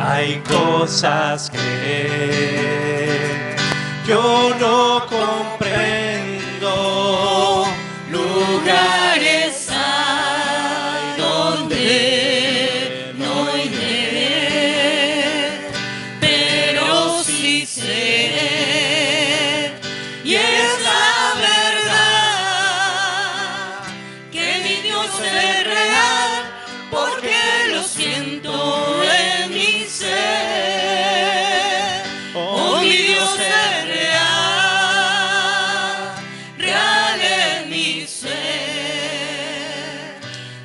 Hay cosas que yo no comprendo, lugares hay donde no iré, pero sí sé, y es la verdad, que mi Dios es real, porque lo siento en mi ser. Oh, mi Dios es real, real en mi ser.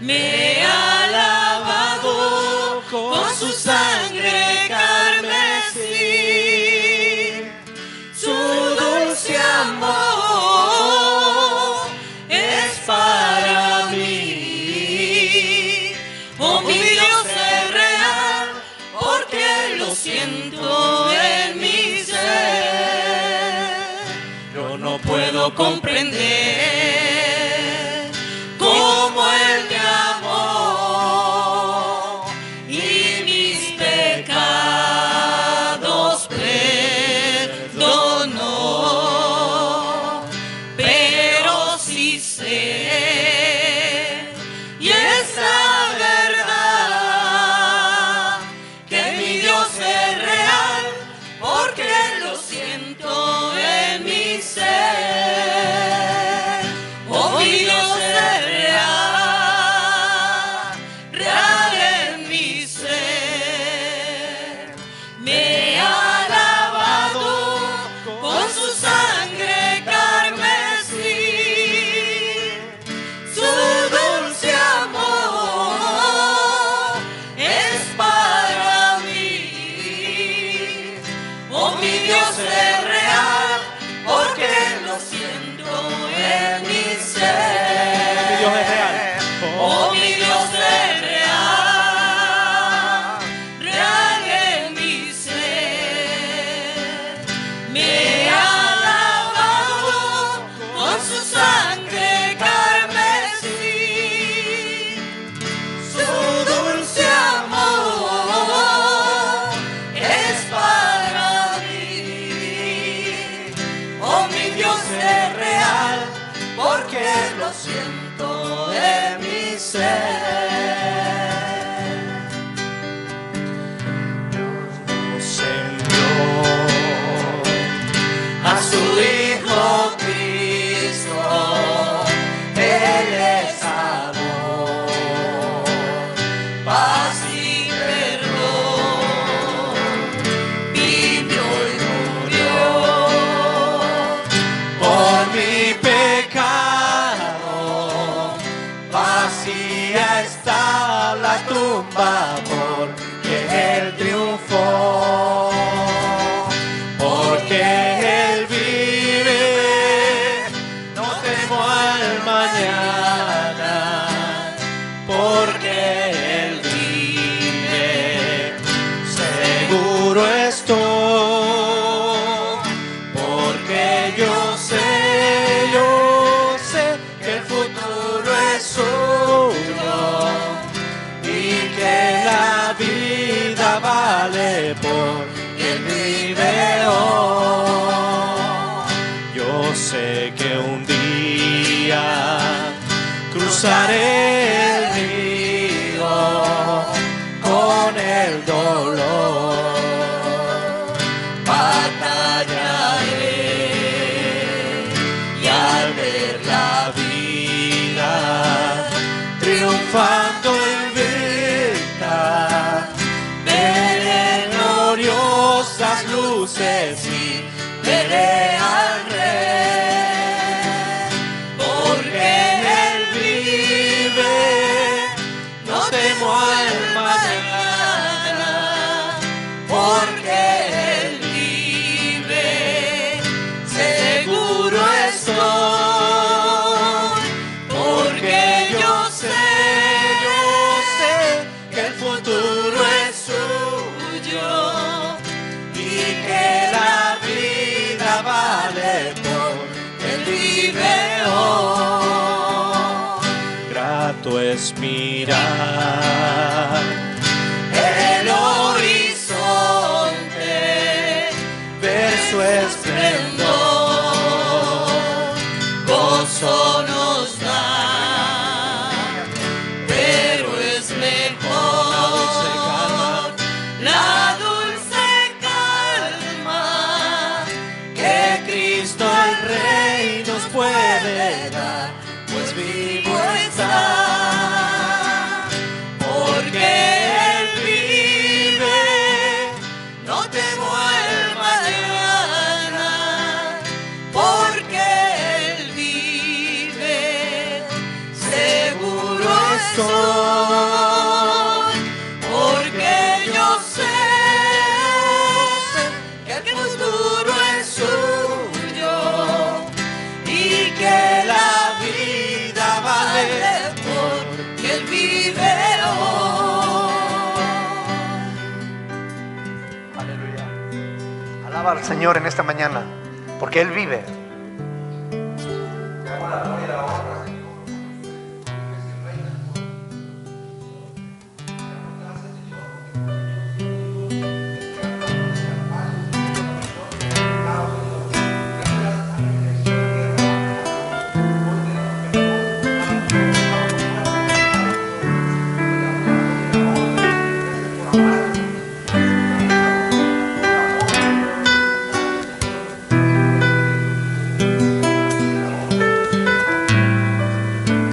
Me ha lavado con su sangre carmesí, su dulce amor es para mí. Oh, mi Dios es real, porque lo siento en mi ser. Yo no puedo comprender cómo Él me amó y mis pecados perdonó, pero sí sé, y es la verdad, que mi Dios es real, porque lo siento en mi ser. Oh, mi Dios es real, real en mi ser. Me ha lavado con su sangre carmesí, su dulce amor es para mí. Oh, mi Dios es real, porque lo siento en mi ser. Mi Dios es real. Oh, mi Dios es real, real en mi ser. Me ha lavado con su sangre carmesí, su dulce amor es para mí. Oh, mi Dios es real, porque lo siento en mi ser. Dios nos envió a su Hijo Cristo, Él es amor, paz y perdón, vivió y murió por mi pecado. Vacía está la tumba porque Él triunfó, porque Él vive, no temo al mañana, porque Él vive, seguro estoy, porque yo sé que el futuro es suyo y que la vida vale porque Él vive hoy. Yo sé que un día cruzaré el río con el dolor, batallaré y al ver la vida triunfando invicta, veré gloriosas luces y veré al Rey, porque Él vive, no temo al mañana, porque Él vive, seguro estoy, porque yo sé que el futuro es suyo y que la vida vale porque Él vive hoy. Grato es mirar el horizonte su esplendor, gozo nos da, pero es mejor la dulce calma que Cristo el Rey nos puede dar, pues vivo está. Porque Él vive, no temo el mañana. Porque Él vive, seguro estoy. Porque yo sé que el futuro es suyo y que la vida vale porque Él vive hoy. Aleluya. Alaba al Señor en esta mañana, porque Él vive.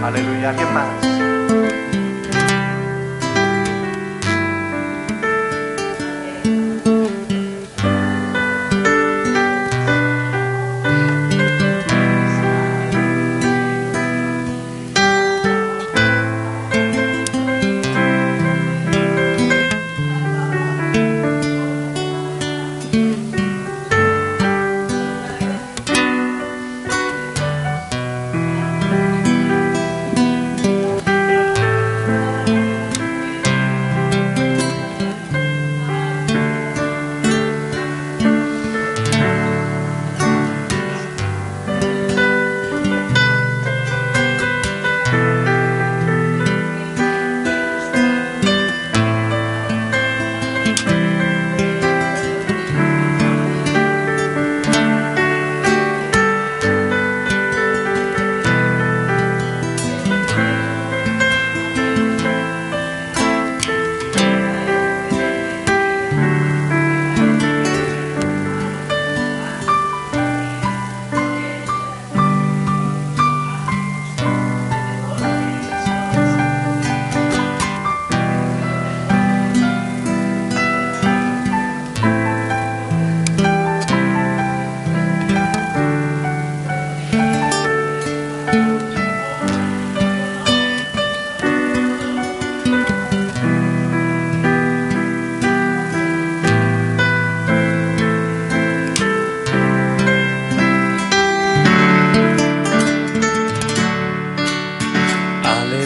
Aleluya. ¿Alguien más?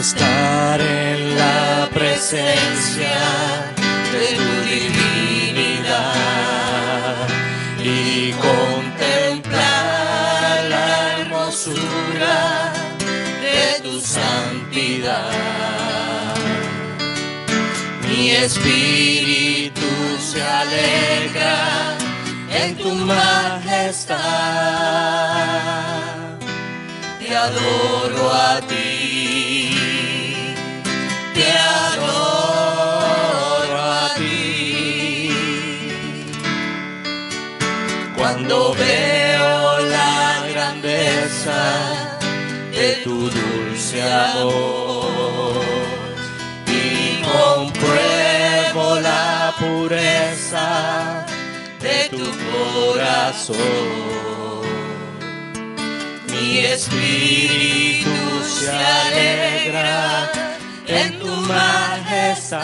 Estar en la presencia de tu divinidad y contemplar la hermosura de tu santidad. Mi espíritu se alegra en tu majestad. Te adoro a ti, te adoro a ti. Cuando veo la grandeza de tu dulce amor y compruebo la pureza de tu corazón, mi espíritu se alegra en tu majestad.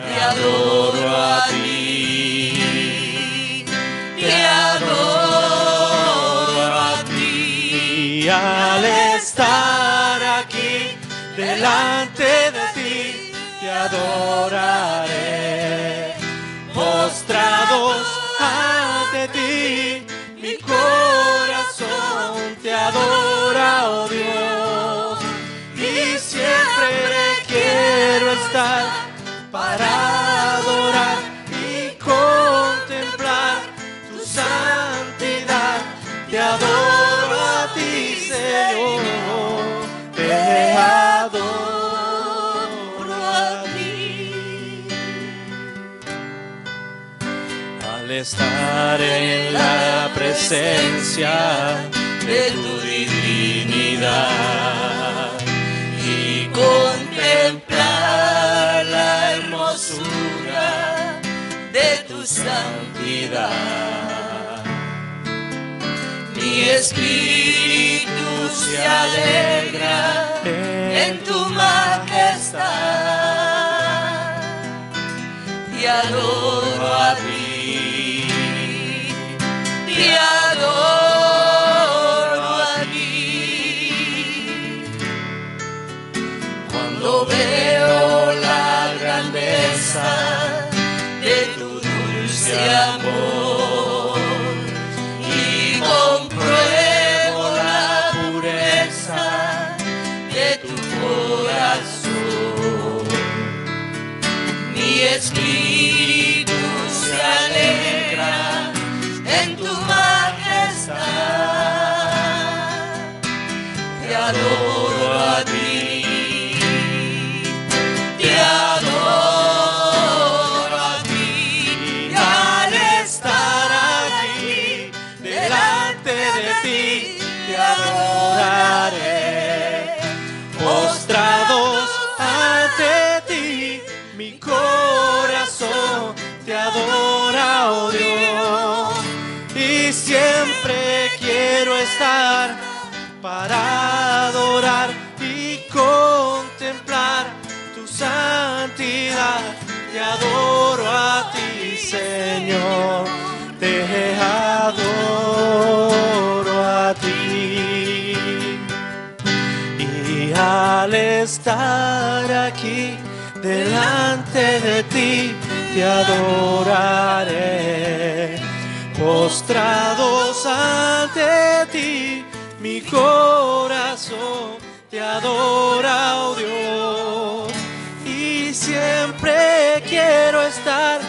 Te adoro a ti, te adoro a ti. Al estar aquí delante de ti, te adoraré. Postrados ante ti, mi corazón te adora, oh Dios, y siempre quiero estar para adorar y contemplarte. estar en la presencia de tu divinidad y contemplar la hermosura de tu santidad. Mi espíritu se alegra en tu majestad. Te adoro a ti, te adoro a ti. Cuando veo la grandeza de tu dulce amor y compruebo la pureza de tu corazón, mi espíritu se alegra en tu majestad. Te adoro a ti, te adoro a ti, y al estar aquí delante de ti te adoraré. Postrados ante ti, mi corazón te adora, oh Dios, y siempre quiero estar para adorar y contemplar tu santidad. Te adoro a ti, Señor, te adoro a ti. Y al estar aquí delante de ti te adoraré. Postrados ante ti, mi corazón te adora, oh Dios, y siempre quiero estar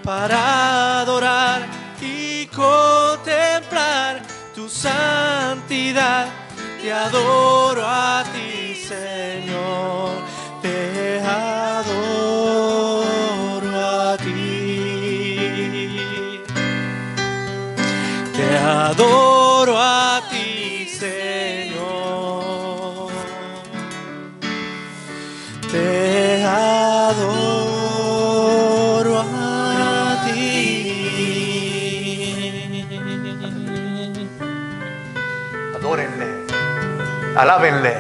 para adorar y contemplar tu santidad. Te adoro a ti, Señor, te adoro a ti. Te adoro a ti, Señor. Te adoro a ti. Adórenle, alábenle,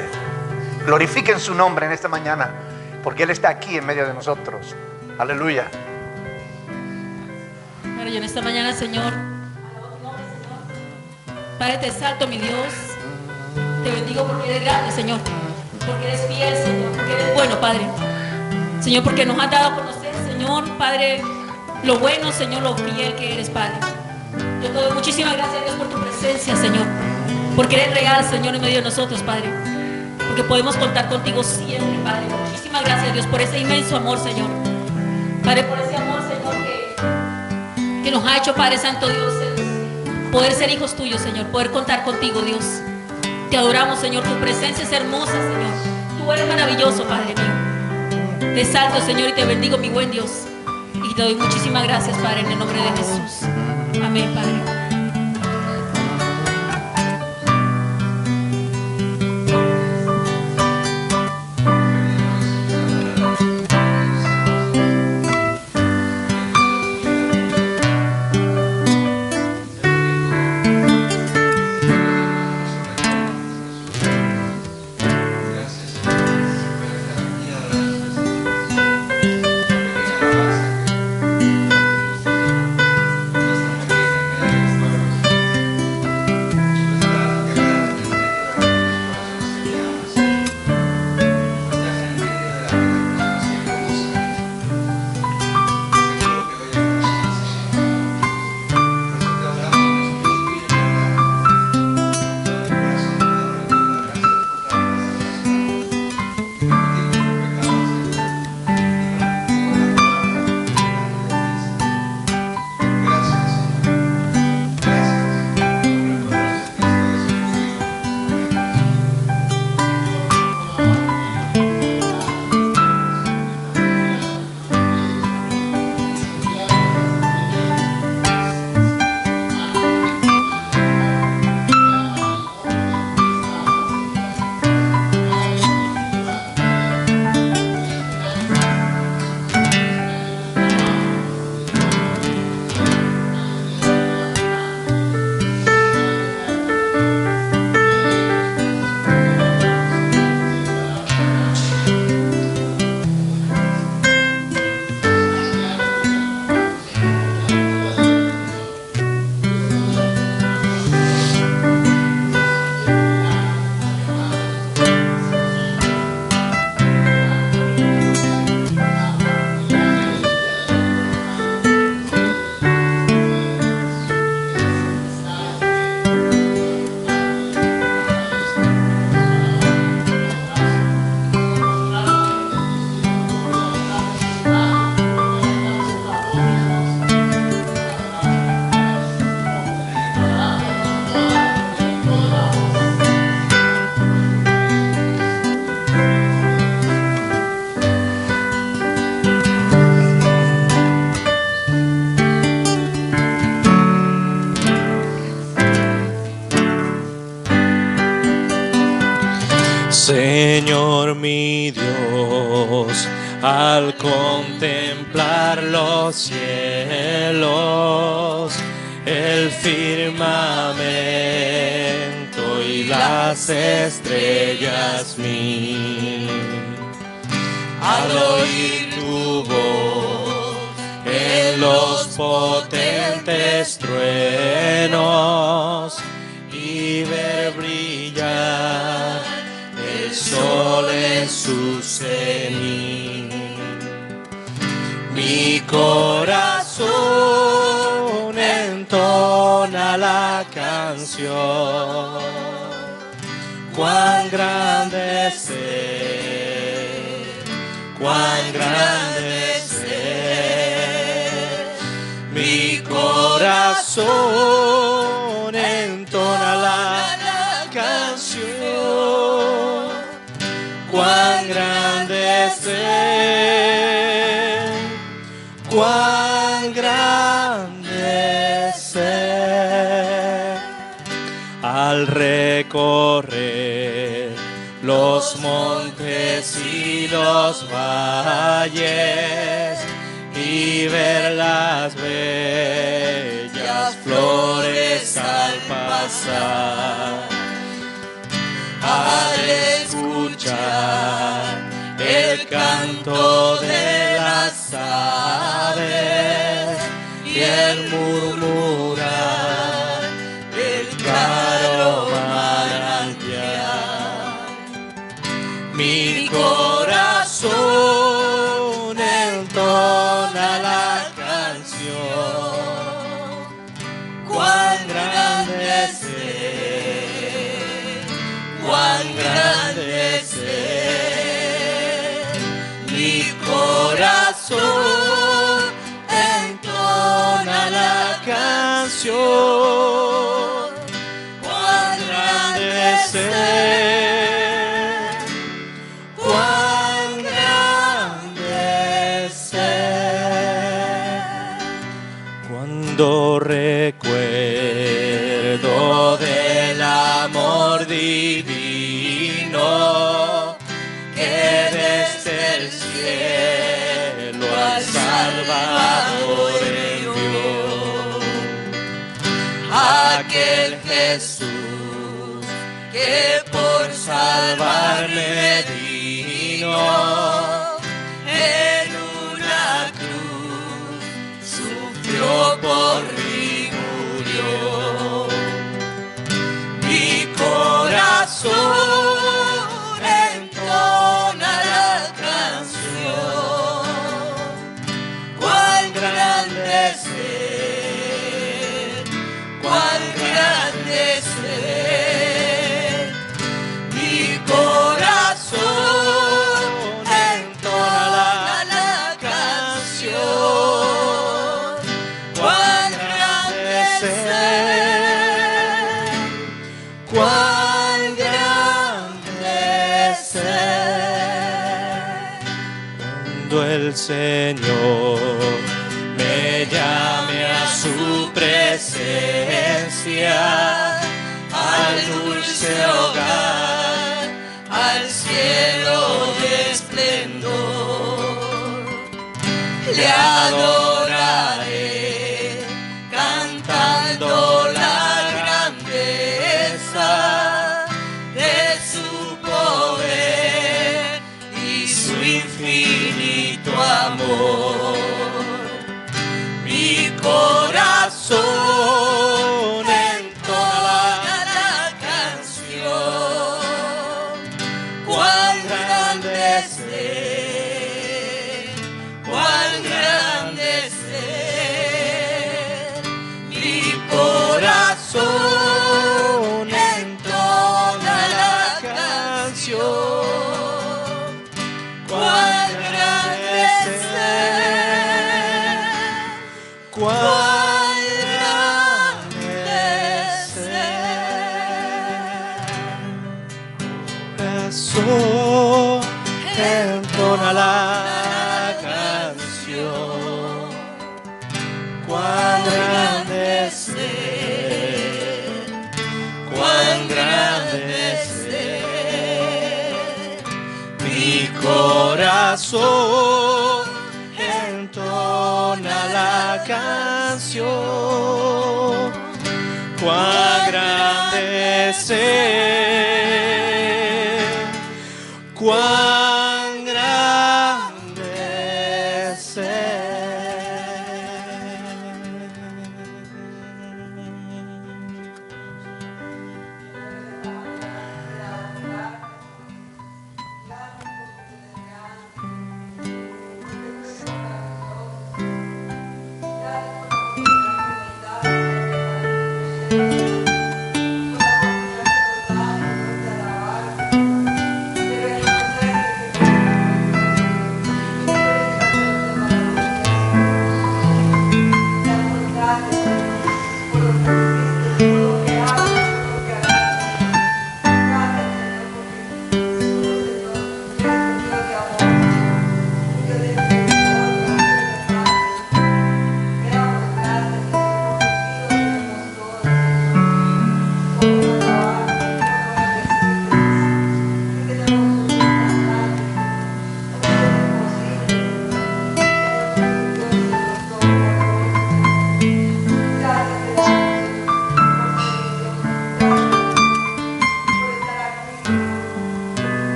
glorifiquen su nombre en esta mañana, porque Él está aquí en medio de nosotros. Aleluya. Padre, yo en esta mañana, Señor, Padre, te exalto, mi Dios. Te bendigo porque eres grande, Señor, porque eres fiel, Señor, porque eres bueno, Padre. Señor, porque nos has dado a conocer, Señor, Padre, lo bueno, Señor, lo fiel que eres, Padre. Yo te doy muchísimas gracias, Dios, por tu presencia, Señor, porque eres real, Señor, en medio de nosotros, Padre, porque podemos contar contigo siempre, Padre. Muchísimas gracias, Dios, por ese inmenso amor, Señor, Padre, por ese amor, Señor, que nos ha hecho, Padre Santo Dios, poder ser hijos tuyos, Señor, poder contar contigo, Dios. Te adoramos, Señor, tu presencia es hermosa, Señor, tú eres maravilloso, Padre mío. Te exalto, Señor, y te bendigo, mi buen Dios, y te doy muchísimas gracias, Padre, en el nombre de Jesús. Amén, Padre. al contemplar los cielos, el firmamento y las estrellas mil. Al oír tu voz en los potentes truenos y ver brillar el sol en su cenit, mi corazón entona la canción. Cuán grande es Él, cuán grande es Él. Mi corazón entona la canción. Cuán grande es Él, cuán grande es Él. Al recorrer los montes y los valles y ver las bellas flores al pasar, al escuchar el canto de las aves y el murmurar del claro manantial, mi corazón entona la canción. Cuán grande es Él, cuán grande es Él. Mi corazón entona la canción. Cuán grande es Él, cuán grande es Él. Cuando recuerdo del amor divino que desde el cielo al Salvador envió, aquel Jesús que por salvarme vino, en una cruz sufrió, por mí murió. Mi corazón entona la canción. Cuán grande es Él, cuán grande es Él. Mi corazón entona la canción. Cuán grande es Él, cuán grande es Él. Cuando el Señor me llame a su presencia, al dulce hogar, al cielo de esplendor, le adoraré cantando la grandeza de su poder y su infinito amor. Mi corazón entona la canción. Cuán grande es Él, cuán grande es Él. Mi corazón entona la canción. Cuán grande es Él, cuán grande es Él. Corazón entona la canción. Cuán grande es Él, cuán grande es Él. Mi corazón entona la canción. Cuán grande es Él, cuán grande es Él.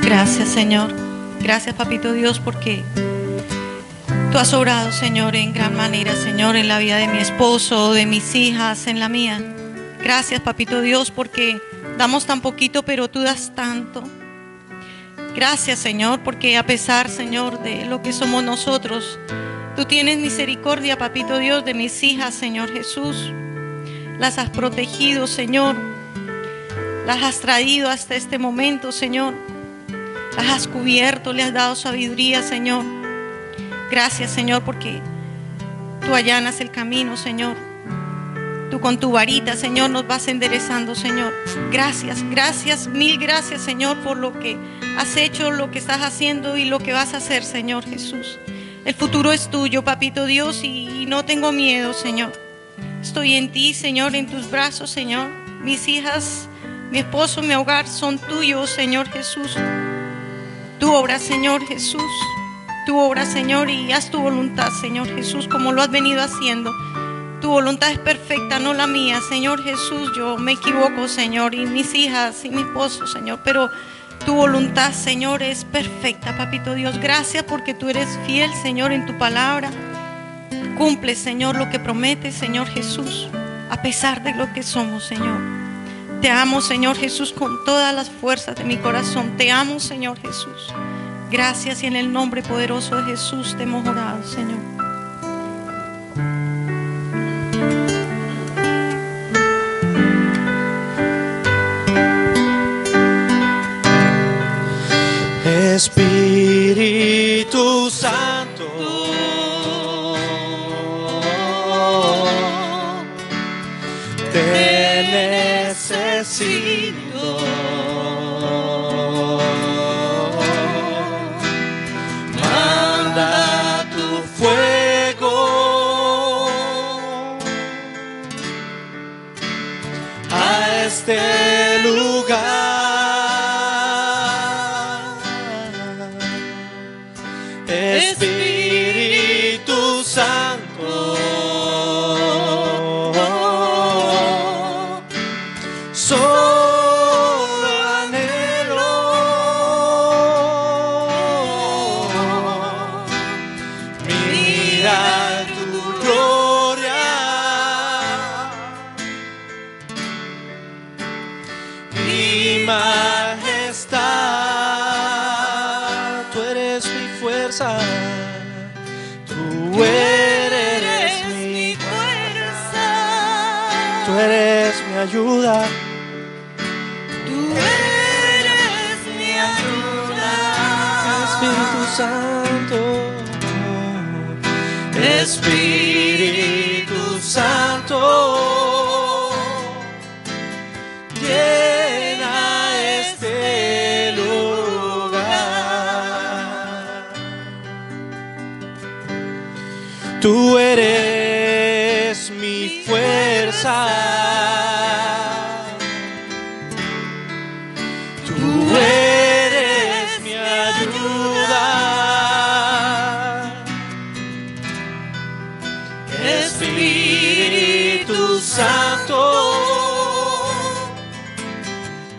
Gracias, Señor. Gracias, Papito Dios, porque Tú has obrado, Señor, en gran manera, Señor, en la vida de mi esposo, de mis hijas, en la mía. Gracias, Papito Dios, porque damos tan poquito, pero Tú das tanto. Gracias, Señor, porque a pesar, Señor, de lo que somos nosotros, Tú tienes misericordia, Papito Dios, de mis hijas, Señor Jesús. Las has protegido, Señor. Las has traído hasta este momento, Señor. Las has cubierto, le has dado sabiduría, Señor. Gracias, Señor, porque Tú allanas el camino, Señor. Tú con Tu varita, Señor, nos vas enderezando, Señor. Gracias, gracias, mil gracias, Señor, por lo que has hecho, lo que estás haciendo y lo que vas a hacer, Señor Jesús. El futuro es Tuyo, Papito Dios, y no tengo miedo, Señor. Estoy en Ti, Señor, en Tus brazos, Señor. Mis hijas, mi esposo, mi hogar son Tuyos, Señor Jesús. Tú obras, Señor Jesús. Tú obras, Señor, y haz Tu voluntad, Señor Jesús, como lo has venido haciendo. Tu voluntad es perfecta, no la mía, Señor Jesús. Yo me equivoco, Señor, y mis hijas y mi esposo, Señor, pero Tu voluntad, Señor, es perfecta, Papito Dios. Gracias porque Tú eres fiel, Señor, en Tu palabra. Cumple, Señor, lo que prometes, Señor Jesús, a pesar de lo que somos, Señor. Te amo, Señor Jesús, con todas las fuerzas de mi corazón. Te amo, Señor Jesús. Gracias, y en el nombre poderoso de Jesús te hemos orado, Señor. Espíritu Santo, te necesito. Manda Tu fuego a este lugar. Espíritu Santo, solo anhelo mirar Tu gloria y majestad. Tú eres mi fuerza. Tú eres mi fuerza. Tú eres mi ayuda. Santo, Espíritu Santo, llena este lugar. Tú eres mi fuerza, tú eres mi ayuda, Espíritu Santo,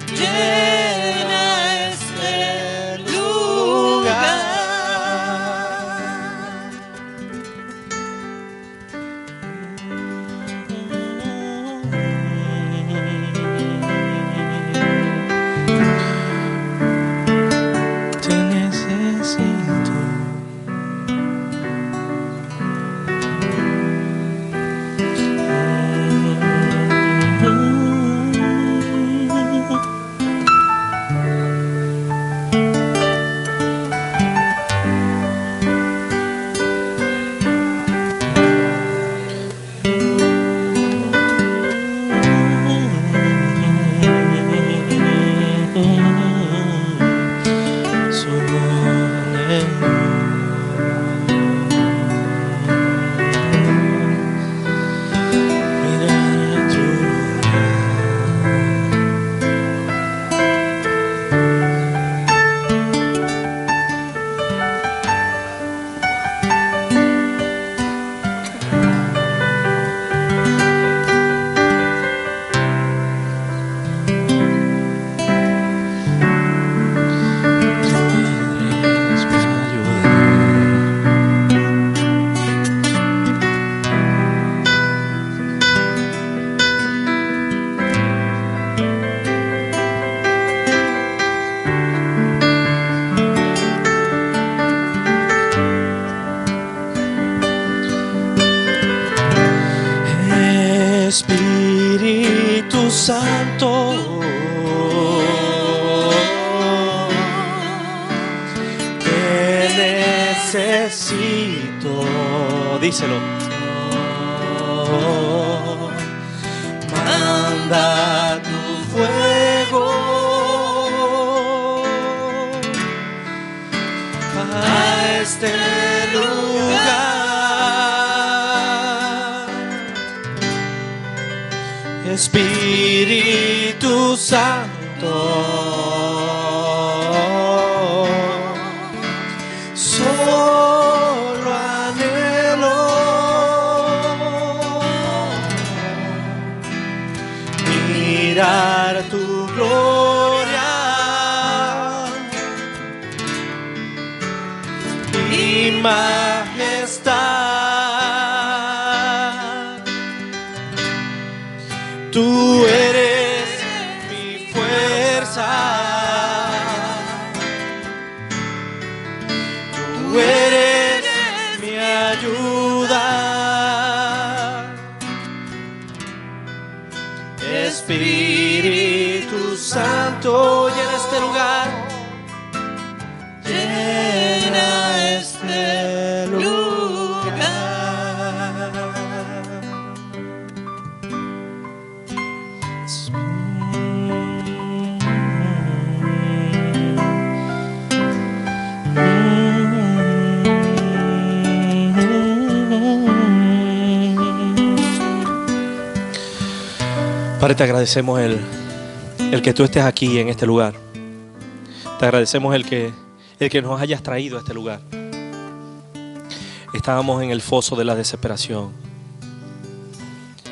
llena este lugar. Te necesito. Espíritu Santo, te necesito, díselo. Manda tu fuego a este lugar. Espíritu Santo, solo anhelo mirar tu gloria y majestad. Tú eres mi fuerza, tú eres mi ayuda, Espíritu Santo, llena este lugar, llena este lugar. Padre, te agradecemos el que tú estés aquí en este lugar. Te agradecemos el que nos hayas traído a este lugar. Estábamos en el foso de la desesperación.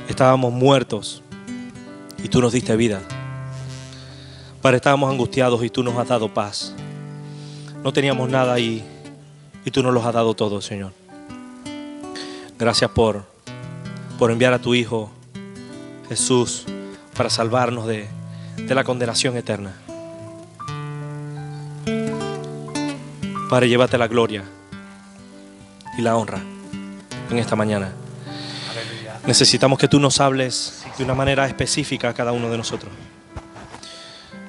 Estábamos muertos y tú nos diste vida. Padre, estábamos angustiados y tú nos has dado paz. No teníamos nada y tú nos los has dado todo, Señor. Gracias por enviar a tu Hijo Jesús para salvarnos de la condenación eterna. Padre, llévate la gloria y la honra en esta mañana. Aleluya. Necesitamos que tú nos hables de una manera específica a cada uno de nosotros.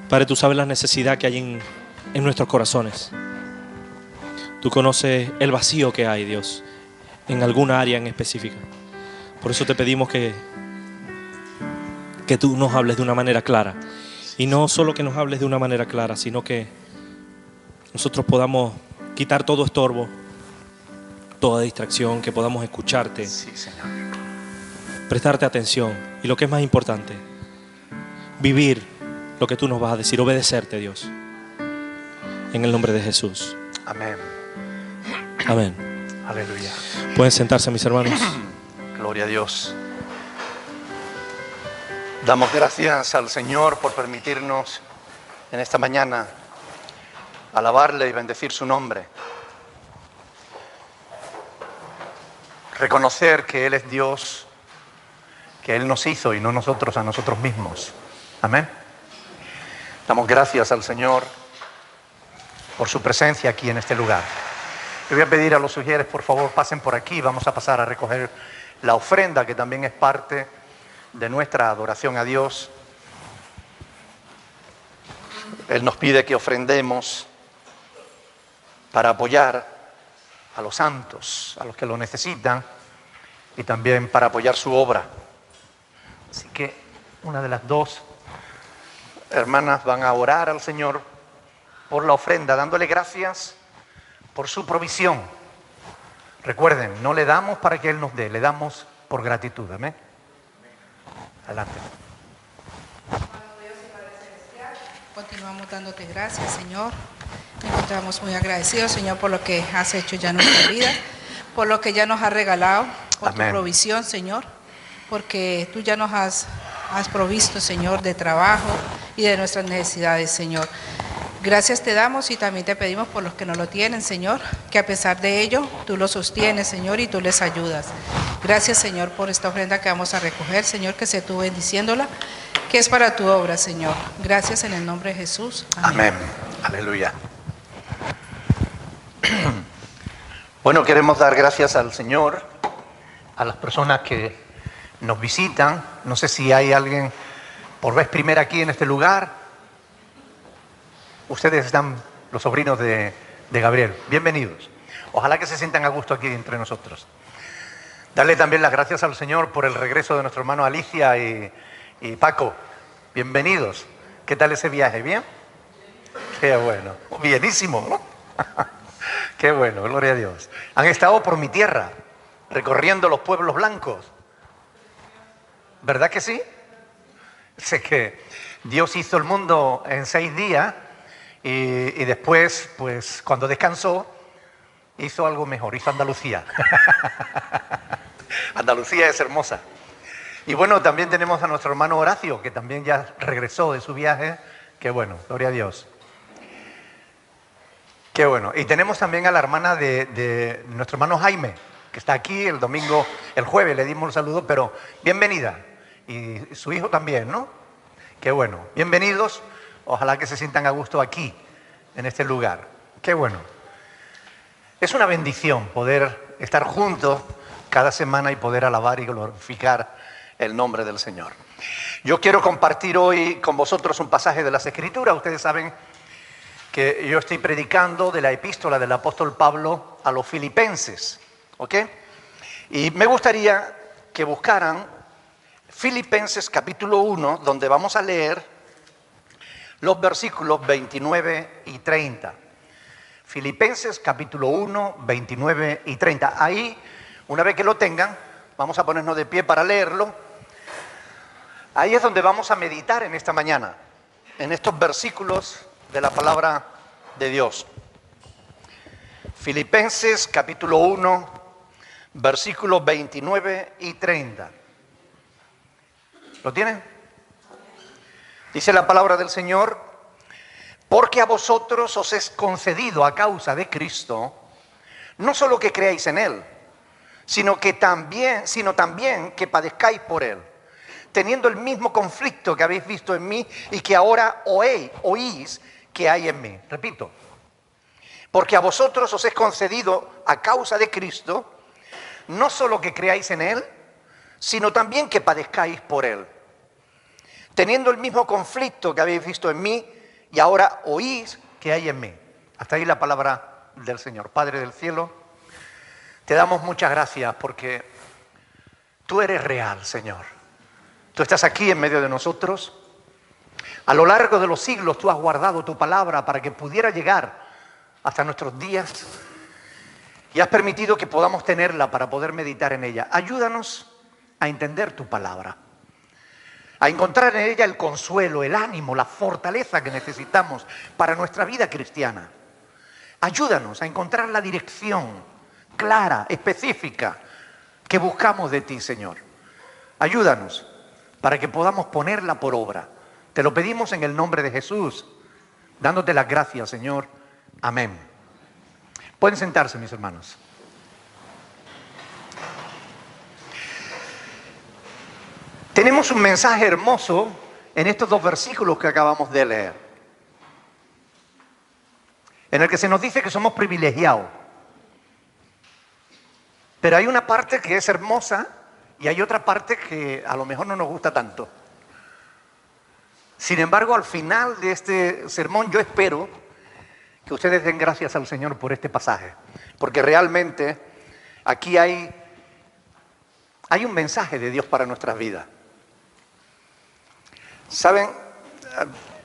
Padre, tú sabes la necesidad que hay en nuestros corazones. Tú conoces el vacío que hay, Dios, en alguna área en específica. Por eso te pedimos que tú nos hables de una manera clara. Y no solo que nos hables de una manera clara, sino que nosotros podamos quitar todo estorbo, toda distracción, que podamos escucharte, Sí, Señor. prestarte atención y lo que es más importante, vivir lo que tú nos vas a decir, obedecerte, Dios. En el nombre de Jesús. Amén. Amén. Aleluya. Pueden sentarse, mis hermanos. Gloria a Dios. Damos gracias al Señor por permitirnos en esta mañana alabarle y bendecir su nombre. Reconocer que Él es Dios, que Él nos hizo y no nosotros a nosotros mismos. Amén. Damos gracias al Señor por su presencia aquí en este lugar. Le voy a pedir a los sugieres, por favor, pasen por aquí. Vamos a pasar a recoger la ofrenda, que también es parte de nuestra adoración a Dios. Él nos pide que ofrendemos para apoyar a los santos, a los que lo necesitan, y también para apoyar su obra. Así que una de las dos hermanas van a orar al Señor por la ofrenda, dándole gracias por su provisión. Recuerden, no le damos para que Él nos dé, le damos por gratitud. Amén. Adelante. Continuamos dándote gracias, Señor. Nos encontramos muy agradecidos, Señor, por lo que has hecho ya en nuestra vida, por lo que ya nos has regalado, por Amén. tu provisión, Señor, porque tú ya nos has provisto, Señor, de trabajo y de nuestras necesidades, Señor. Gracias te damos y también te pedimos por los que no lo tienen, Señor, que a pesar de ello tú los sostienes, Señor, y tú les ayudas. Gracias, Señor, por esta ofrenda que vamos a recoger, Señor, que sé tú bendiciéndola, que es para tu obra, Señor. Gracias en el nombre de Jesús. Amén. Aleluya. Bueno, queremos dar gracias al Señor, a las personas que nos visitan. No sé si hay alguien por vez primera aquí en este lugar. Ustedes están los sobrinos de Gabriel. Bienvenidos. Ojalá que se sientan a gusto aquí entre nosotros. Darle también las gracias al Señor por el regreso de nuestro hermano Alicia y Paco. Bienvenidos. ¿Qué tal ese viaje? ¿Bien? Qué bueno. Bienísimo, ¿no? Qué bueno, gloria a Dios. Han estado por mi tierra, recorriendo los pueblos blancos. ¿Verdad que sí? Sé que Dios hizo el mundo en 6 días y después, pues, cuando descansó, hizo algo mejor, hizo Andalucía. Andalucía es hermosa. Y bueno, también tenemos a nuestro hermano Horacio, que también ya regresó de su viaje. Qué bueno, gloria a Dios. Qué bueno. Y tenemos también a la hermana de nuestro hermano Jaime, que está aquí el domingo, el jueves, le dimos un saludo, pero bienvenida. Y su hijo también, ¿no? Qué bueno. Bienvenidos. Ojalá que se sientan a gusto aquí, en este lugar. Qué bueno. Es una bendición poder estar juntos cada semana y poder alabar y glorificar el nombre del Señor. Yo quiero compartir hoy con vosotros un pasaje de las Escrituras. Ustedes saben que yo estoy predicando de la epístola del apóstol Pablo a los filipenses, ¿ok? Y me gustaría que buscaran Filipenses capítulo 1, donde vamos a leer los versículos 29 y 30. Filipenses capítulo 1, 29 y 30. Ahí, una vez que lo tengan, vamos a ponernos de pie para leerlo. Ahí es donde vamos a meditar en esta mañana, en estos versículos de la palabra de Dios. Filipenses capítulo 1, versículos 29 y 30. ¿Lo tienen? Dice la palabra del Señor: porque a vosotros os es concedido a causa de Cristo, no solo que creáis en Él, sino también que padezcáis por Él, teniendo el mismo conflicto que habéis visto en mí y que ahora oís que hay en mí. Repito, porque a vosotros os es concedido a causa de Cristo, no solo que creáis en Él, sino también que padezcáis por Él, teniendo el mismo conflicto que habéis visto en mí y ahora oís que hay en mí. Hasta ahí la palabra del Señor. Padre del cielo, te damos muchas gracias porque tú eres real, Señor. Tú estás aquí en medio de nosotros. A lo largo de los siglos tú has guardado tu palabra para que pudiera llegar hasta nuestros días y has permitido que podamos tenerla para poder meditar en ella. Ayúdanos a entender tu palabra, a encontrar en ella el consuelo, el ánimo, la fortaleza que necesitamos para nuestra vida cristiana. Ayúdanos a encontrar la dirección clara, específica que buscamos de ti, Señor. Ayúdanos para que podamos ponerla por obra. Te lo pedimos en el nombre de Jesús, dándote las gracias, Señor. Amén. Pueden sentarse, mis hermanos. Tenemos un mensaje hermoso en estos dos versículos que acabamos de leer, en el que se nos dice que somos privilegiados. Pero hay una parte que es hermosa y hay otra parte que a lo mejor no nos gusta tanto. Sin embargo, al final de este sermón yo espero que ustedes den gracias al Señor por este pasaje, porque realmente aquí hay un mensaje de Dios para nuestras vidas. ¿Saben?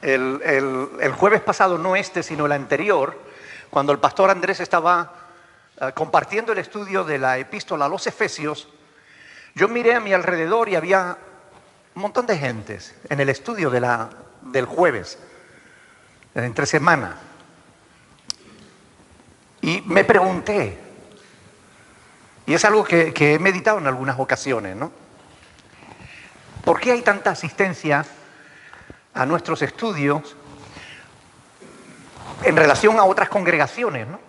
El jueves pasado, no este, sino el anterior, cuando el pastor Andrés estaba compartiendo el estudio de la epístola a los Efesios, yo miré a mi alrededor y había un montón de gentes en el estudio del jueves, entre semana. Y me pregunté, y es algo que he meditado en algunas ocasiones, ¿no? ¿Por qué hay tanta asistencia a nuestros estudios en relación a otras congregaciones, ¿no?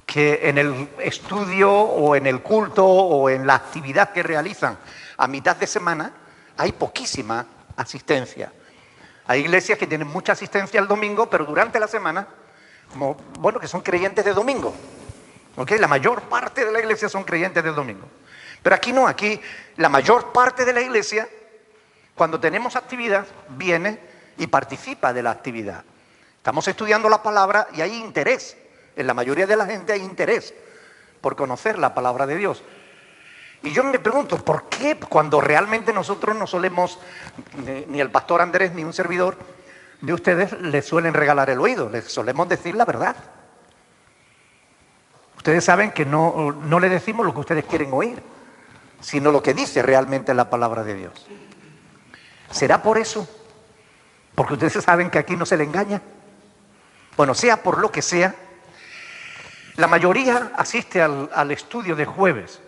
Que en el estudio o en el culto o en la actividad que realizan a mitad de semana hay poquísima asistencia. Hay iglesias que tienen mucha asistencia el domingo, pero durante la semana, que son creyentes de domingo. ¿Okay? La mayor parte de la iglesia son creyentes del domingo. Pero aquí no, aquí la mayor parte de la iglesia, cuando tenemos actividad, viene y participa de la actividad. Estamos estudiando la palabra y hay interés. En la mayoría de la gente hay interés por conocer la palabra de Dios. Y yo me pregunto, ¿por qué cuando realmente nosotros no solemos, ni el pastor Andrés ni un servidor de ustedes les suelen regalar el oído? Les solemos decir la verdad. Ustedes saben que no le decimos lo que ustedes quieren oír, sino lo que dice realmente la palabra de Dios. ¿Será por eso? Porque ustedes saben que aquí no se le engaña. Bueno, sea por lo que sea, la mayoría asiste al estudio de jueves.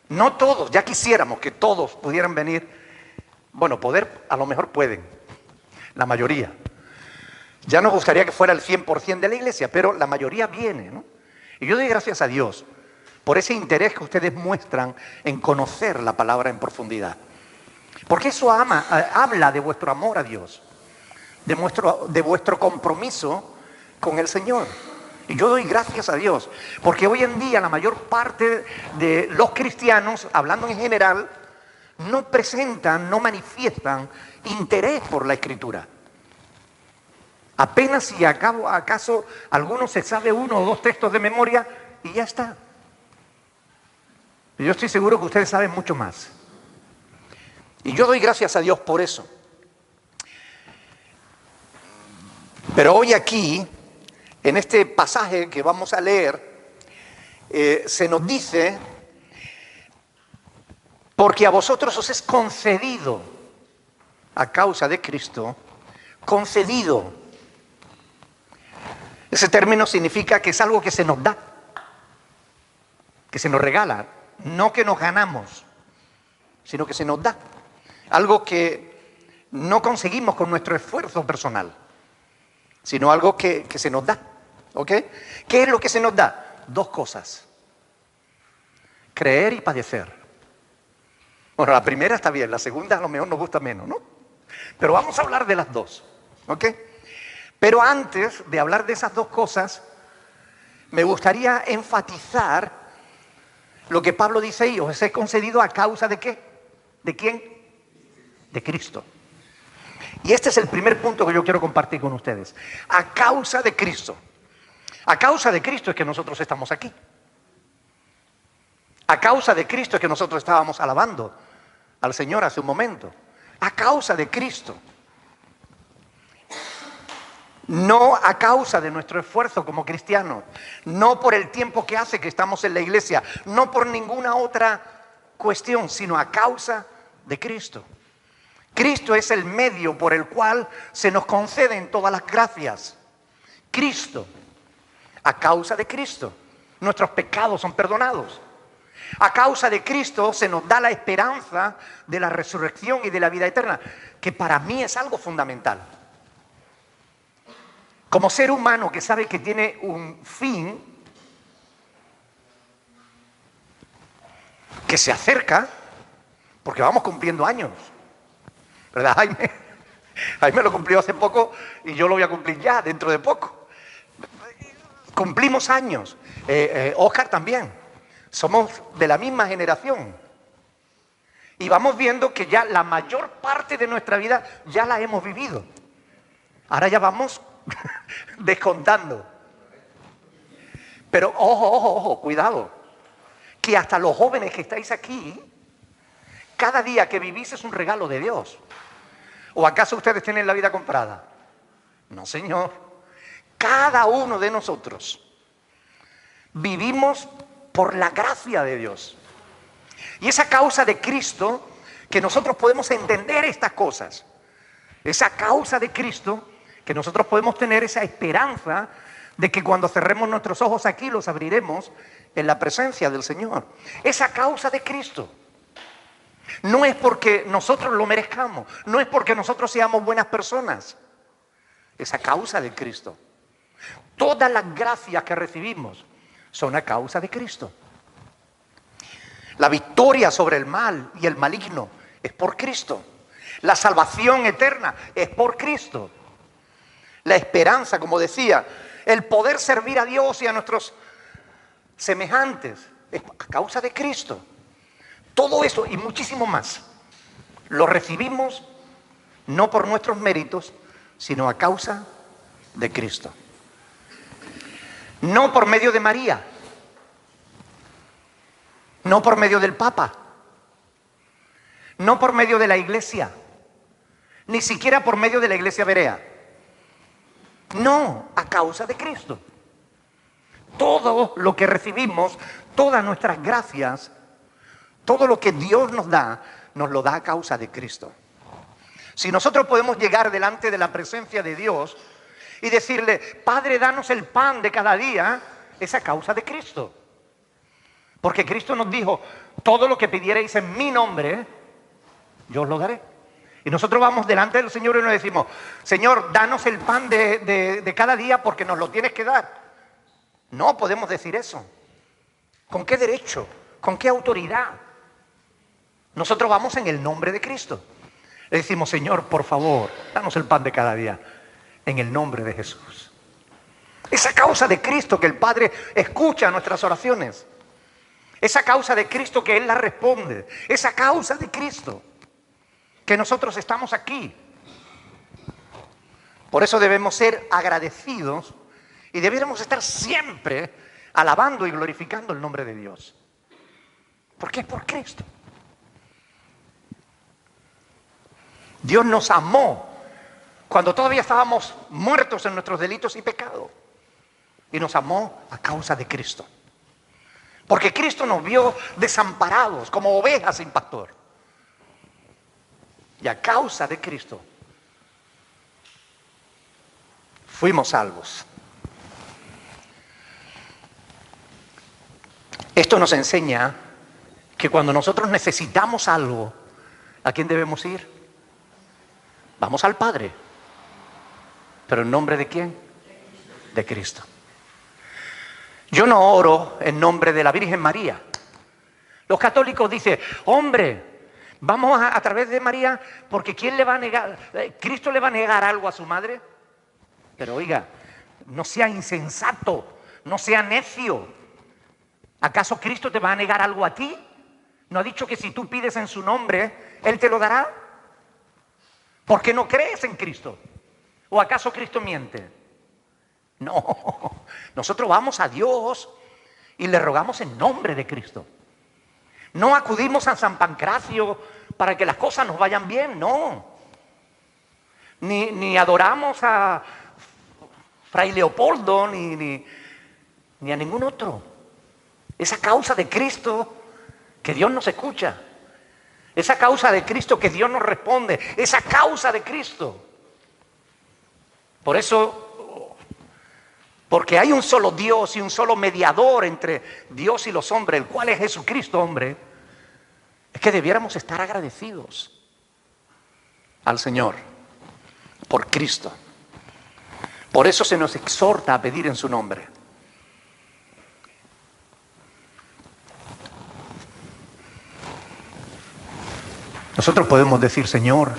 No todos, ya quisiéramos que todos pudieran venir. Bueno, poder, a lo mejor pueden, la mayoría. Ya nos gustaría que fuera el 100% de la iglesia, pero la mayoría viene, ¿no? Y yo doy gracias a Dios por ese interés que ustedes muestran en conocer la palabra en profundidad. Porque eso habla de vuestro amor a Dios, de vuestro compromiso con el Señor. Y yo doy gracias a Dios, porque hoy en día la mayor parte de los cristianos, hablando en general, no presentan, no manifiestan interés por la Escritura. Apenas si acaso alguno se sabe uno o dos textos de memoria y ya está. Yo estoy seguro que ustedes saben mucho más. Y yo doy gracias a Dios por eso. Pero hoy aquí, en este pasaje que vamos a leer, se nos dice, porque a vosotros os es concedido, a causa de Cristo, concedido. Ese término significa que es algo que se nos da, que se nos regala, no que nos ganamos, sino que se nos da. Algo que no conseguimos con nuestro esfuerzo personal, sino algo que se nos da. ¿Ok? ¿Qué es lo que se nos da? Dos cosas: creer y padecer. Bueno, la primera está bien, la segunda a lo mejor nos gusta menos, ¿no? Pero vamos a hablar de las dos. ¿Ok? Pero antes de hablar de esas dos cosas, me gustaría enfatizar lo que Pablo dice ahí: os he concedido a causa de ¿qué? ¿De quién? De Cristo. Y este es el primer punto que yo quiero compartir con ustedes. A causa de Cristo. A causa de Cristo es que nosotros estamos aquí. A causa de Cristo es que nosotros estábamos alabando al Señor hace un momento. A causa de Cristo. No a causa de nuestro esfuerzo como cristianos. No por el tiempo que hace que estamos en la iglesia. No por ninguna otra cuestión, sino a causa de Cristo. Cristo es el medio por el cual se nos conceden todas las gracias. Cristo. A causa de Cristo, nuestros pecados son perdonados. A causa de Cristo se nos da la esperanza de la resurrección y de la vida eterna, que para mí es algo fundamental. Como ser humano que sabe que tiene un fin, que se acerca, porque vamos cumpliendo años. ¿Verdad, Jaime? Jaime lo cumplió hace poco y yo lo voy a cumplir ya, dentro de poco. Cumplimos años. Oscar también. Somos de la misma generación. Y vamos viendo que ya la mayor parte de nuestra vida ya la hemos vivido. Ahora ya vamos descontando. Pero ojo, cuidado. Que hasta los jóvenes que estáis aquí, cada día que vivís es un regalo de Dios. ¿O acaso ustedes tienen la vida comprada? No, Señor. Cada uno de nosotros vivimos por la gracia de Dios. Y esa causa de Cristo, que nosotros podemos entender estas cosas. Esa causa de Cristo, que nosotros podemos tener esa esperanza de que cuando cerremos nuestros ojos aquí, los abriremos en la presencia del Señor. Esa causa de Cristo. No es porque nosotros lo merezcamos, no es porque nosotros seamos buenas personas. Esa causa de Cristo. Todas las gracias que recibimos son a causa de Cristo. La victoria sobre el mal y el maligno es por Cristo. La salvación eterna es por Cristo. La esperanza, como decía, el poder servir a Dios y a nuestros semejantes es a causa de Cristo. Todo eso y muchísimo más lo recibimos no por nuestros méritos, sino a causa de Cristo. No por medio de María, no por medio del Papa, no por medio de la Iglesia, ni siquiera por medio de la Iglesia Berea. No, a causa de Cristo. Todo lo que recibimos, todas nuestras gracias, todo lo que Dios nos lo da a causa de Cristo. Si nosotros podemos llegar delante de la presencia de Dios y decirle, Padre, danos el pan de cada día, es a causa de Cristo. Porque Cristo nos dijo, todo lo que pidierais en mi nombre, yo os lo daré. Y nosotros vamos delante del Señor y nos decimos, Señor, danos el pan de cada día porque nos lo tienes que dar. No podemos decir eso. ¿Con qué derecho? ¿Con qué autoridad? Nosotros vamos en el nombre de Cristo. Le decimos, Señor, por favor, danos el pan de cada día. En el nombre de Jesús. Esa causa de Cristo que el Padre escucha nuestras oraciones. Esa causa de Cristo que Él la responde. Esa causa de Cristo que nosotros estamos aquí. Por eso debemos ser agradecidos y debiéramos estar siempre alabando y glorificando el nombre de Dios. Porque es por Cristo. Dios nos amó cuando todavía estábamos muertos en nuestros delitos y pecados. Y nos amó a causa de Cristo. Porque Cristo nos vio desamparados, como ovejas sin pastor. Y a causa de Cristo fuimos salvos. Esto nos enseña que cuando nosotros necesitamos algo, ¿a quién debemos ir? Vamos al Padre. ¿Pero en nombre de quién? De Cristo. Yo no oro en nombre de la Virgen María. Los católicos dicen, hombre, vamos a través de María, porque ¿quién le va a negar? ¿Cristo le va a negar algo a su madre? Pero oiga, no sea insensato, no sea necio. ¿Acaso Cristo te va a negar algo a ti? ¿No ha dicho que si tú pides en su nombre, Él te lo dará? ¿Por qué no crees en Cristo? ¿O acaso Cristo miente? No, nosotros vamos a Dios y le rogamos en nombre de Cristo. No acudimos a San Pancracio para que las cosas nos vayan bien, no. Ni adoramos a Fray Leopoldo, ni a ningún otro. Esa causa de Cristo que Dios nos escucha. Esa causa de Cristo que Dios nos responde. Esa causa de Cristo. Por eso, porque hay un solo Dios y un solo mediador entre Dios y los hombres, el cual es Jesucristo, hombre, es que debiéramos estar agradecidos al Señor por Cristo. Por eso se nos exhorta a pedir en su nombre. Nosotros podemos decir: Señor,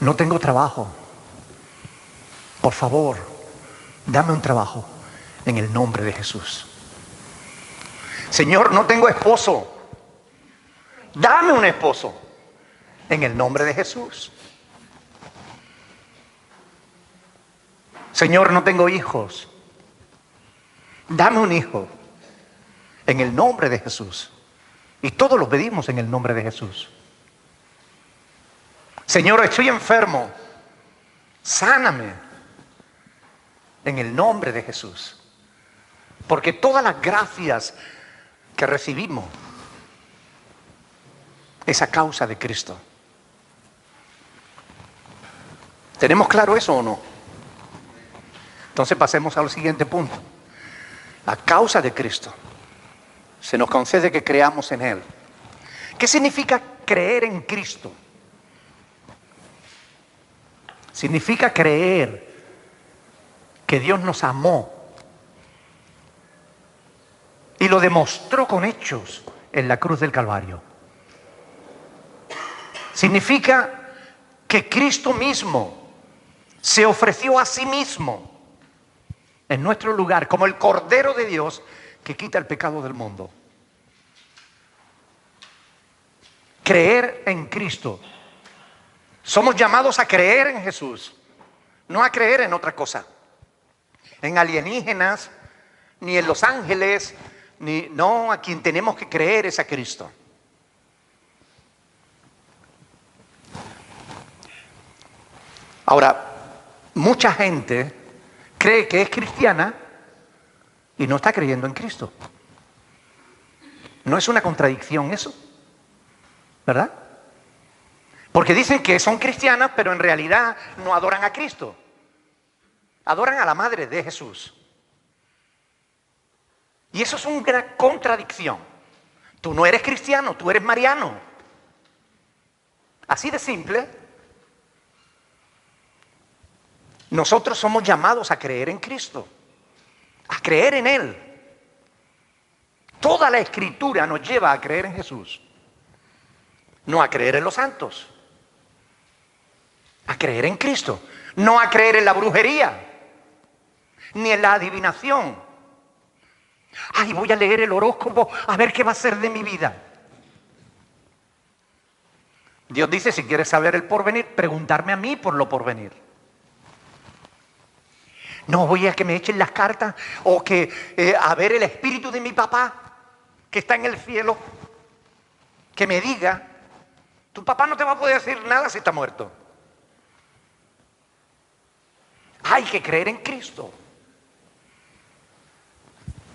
no tengo trabajo. Por favor, dame un trabajo en el nombre de Jesús. Señor, no tengo esposo. Dame un esposo en el nombre de Jesús. Señor, no tengo hijos. Dame un hijo en el nombre de Jesús. Y todos lo pedimos en el nombre de Jesús. Señor, estoy enfermo. Sáname en el nombre de Jesús. Porque todas las gracias que recibimos es a causa de Cristo. ¿Tenemos claro eso o no? Entonces pasemos al siguiente punto. A causa de Cristo se nos concede que creamos en Él. ¿Qué significa creer en Cristo? Significa creer que Dios nos amó y lo demostró con hechos en la cruz del Calvario. Significa que Cristo mismo se ofreció a sí mismo en nuestro lugar como el Cordero de Dios que quita el pecado del mundo. Creer en Cristo. Somos llamados a creer en Jesús, no a creer en otra cosa, en alienígenas, ni en los ángeles, no, a quien tenemos que creer es a Cristo. Ahora, mucha gente cree que es cristiana y no está creyendo en Cristo. ¿No es una contradicción eso? ¿Verdad? Porque dicen que son cristianas, pero en realidad no adoran a Cristo. Adoran a la madre de Jesús. Y eso es una contradicción. Tú no eres cristiano, tú eres mariano. Así de simple. Nosotros somos llamados a creer en Cristo, a creer en Él. Toda la Escritura nos lleva a creer en Jesús, no a creer en los santos, a creer en Cristo, no a creer en la brujería, ni en la adivinación. Ay, voy a leer el horóscopo a ver qué va a ser de mi vida. Dios dice, si quieres saber el porvenir, preguntarme a mí por lo porvenir. No voy a que me echen las cartas o que a ver el espíritu de mi papá que está en el cielo, que me diga, tu papá no te va a poder decir nada si está muerto. Hay que creer en Cristo.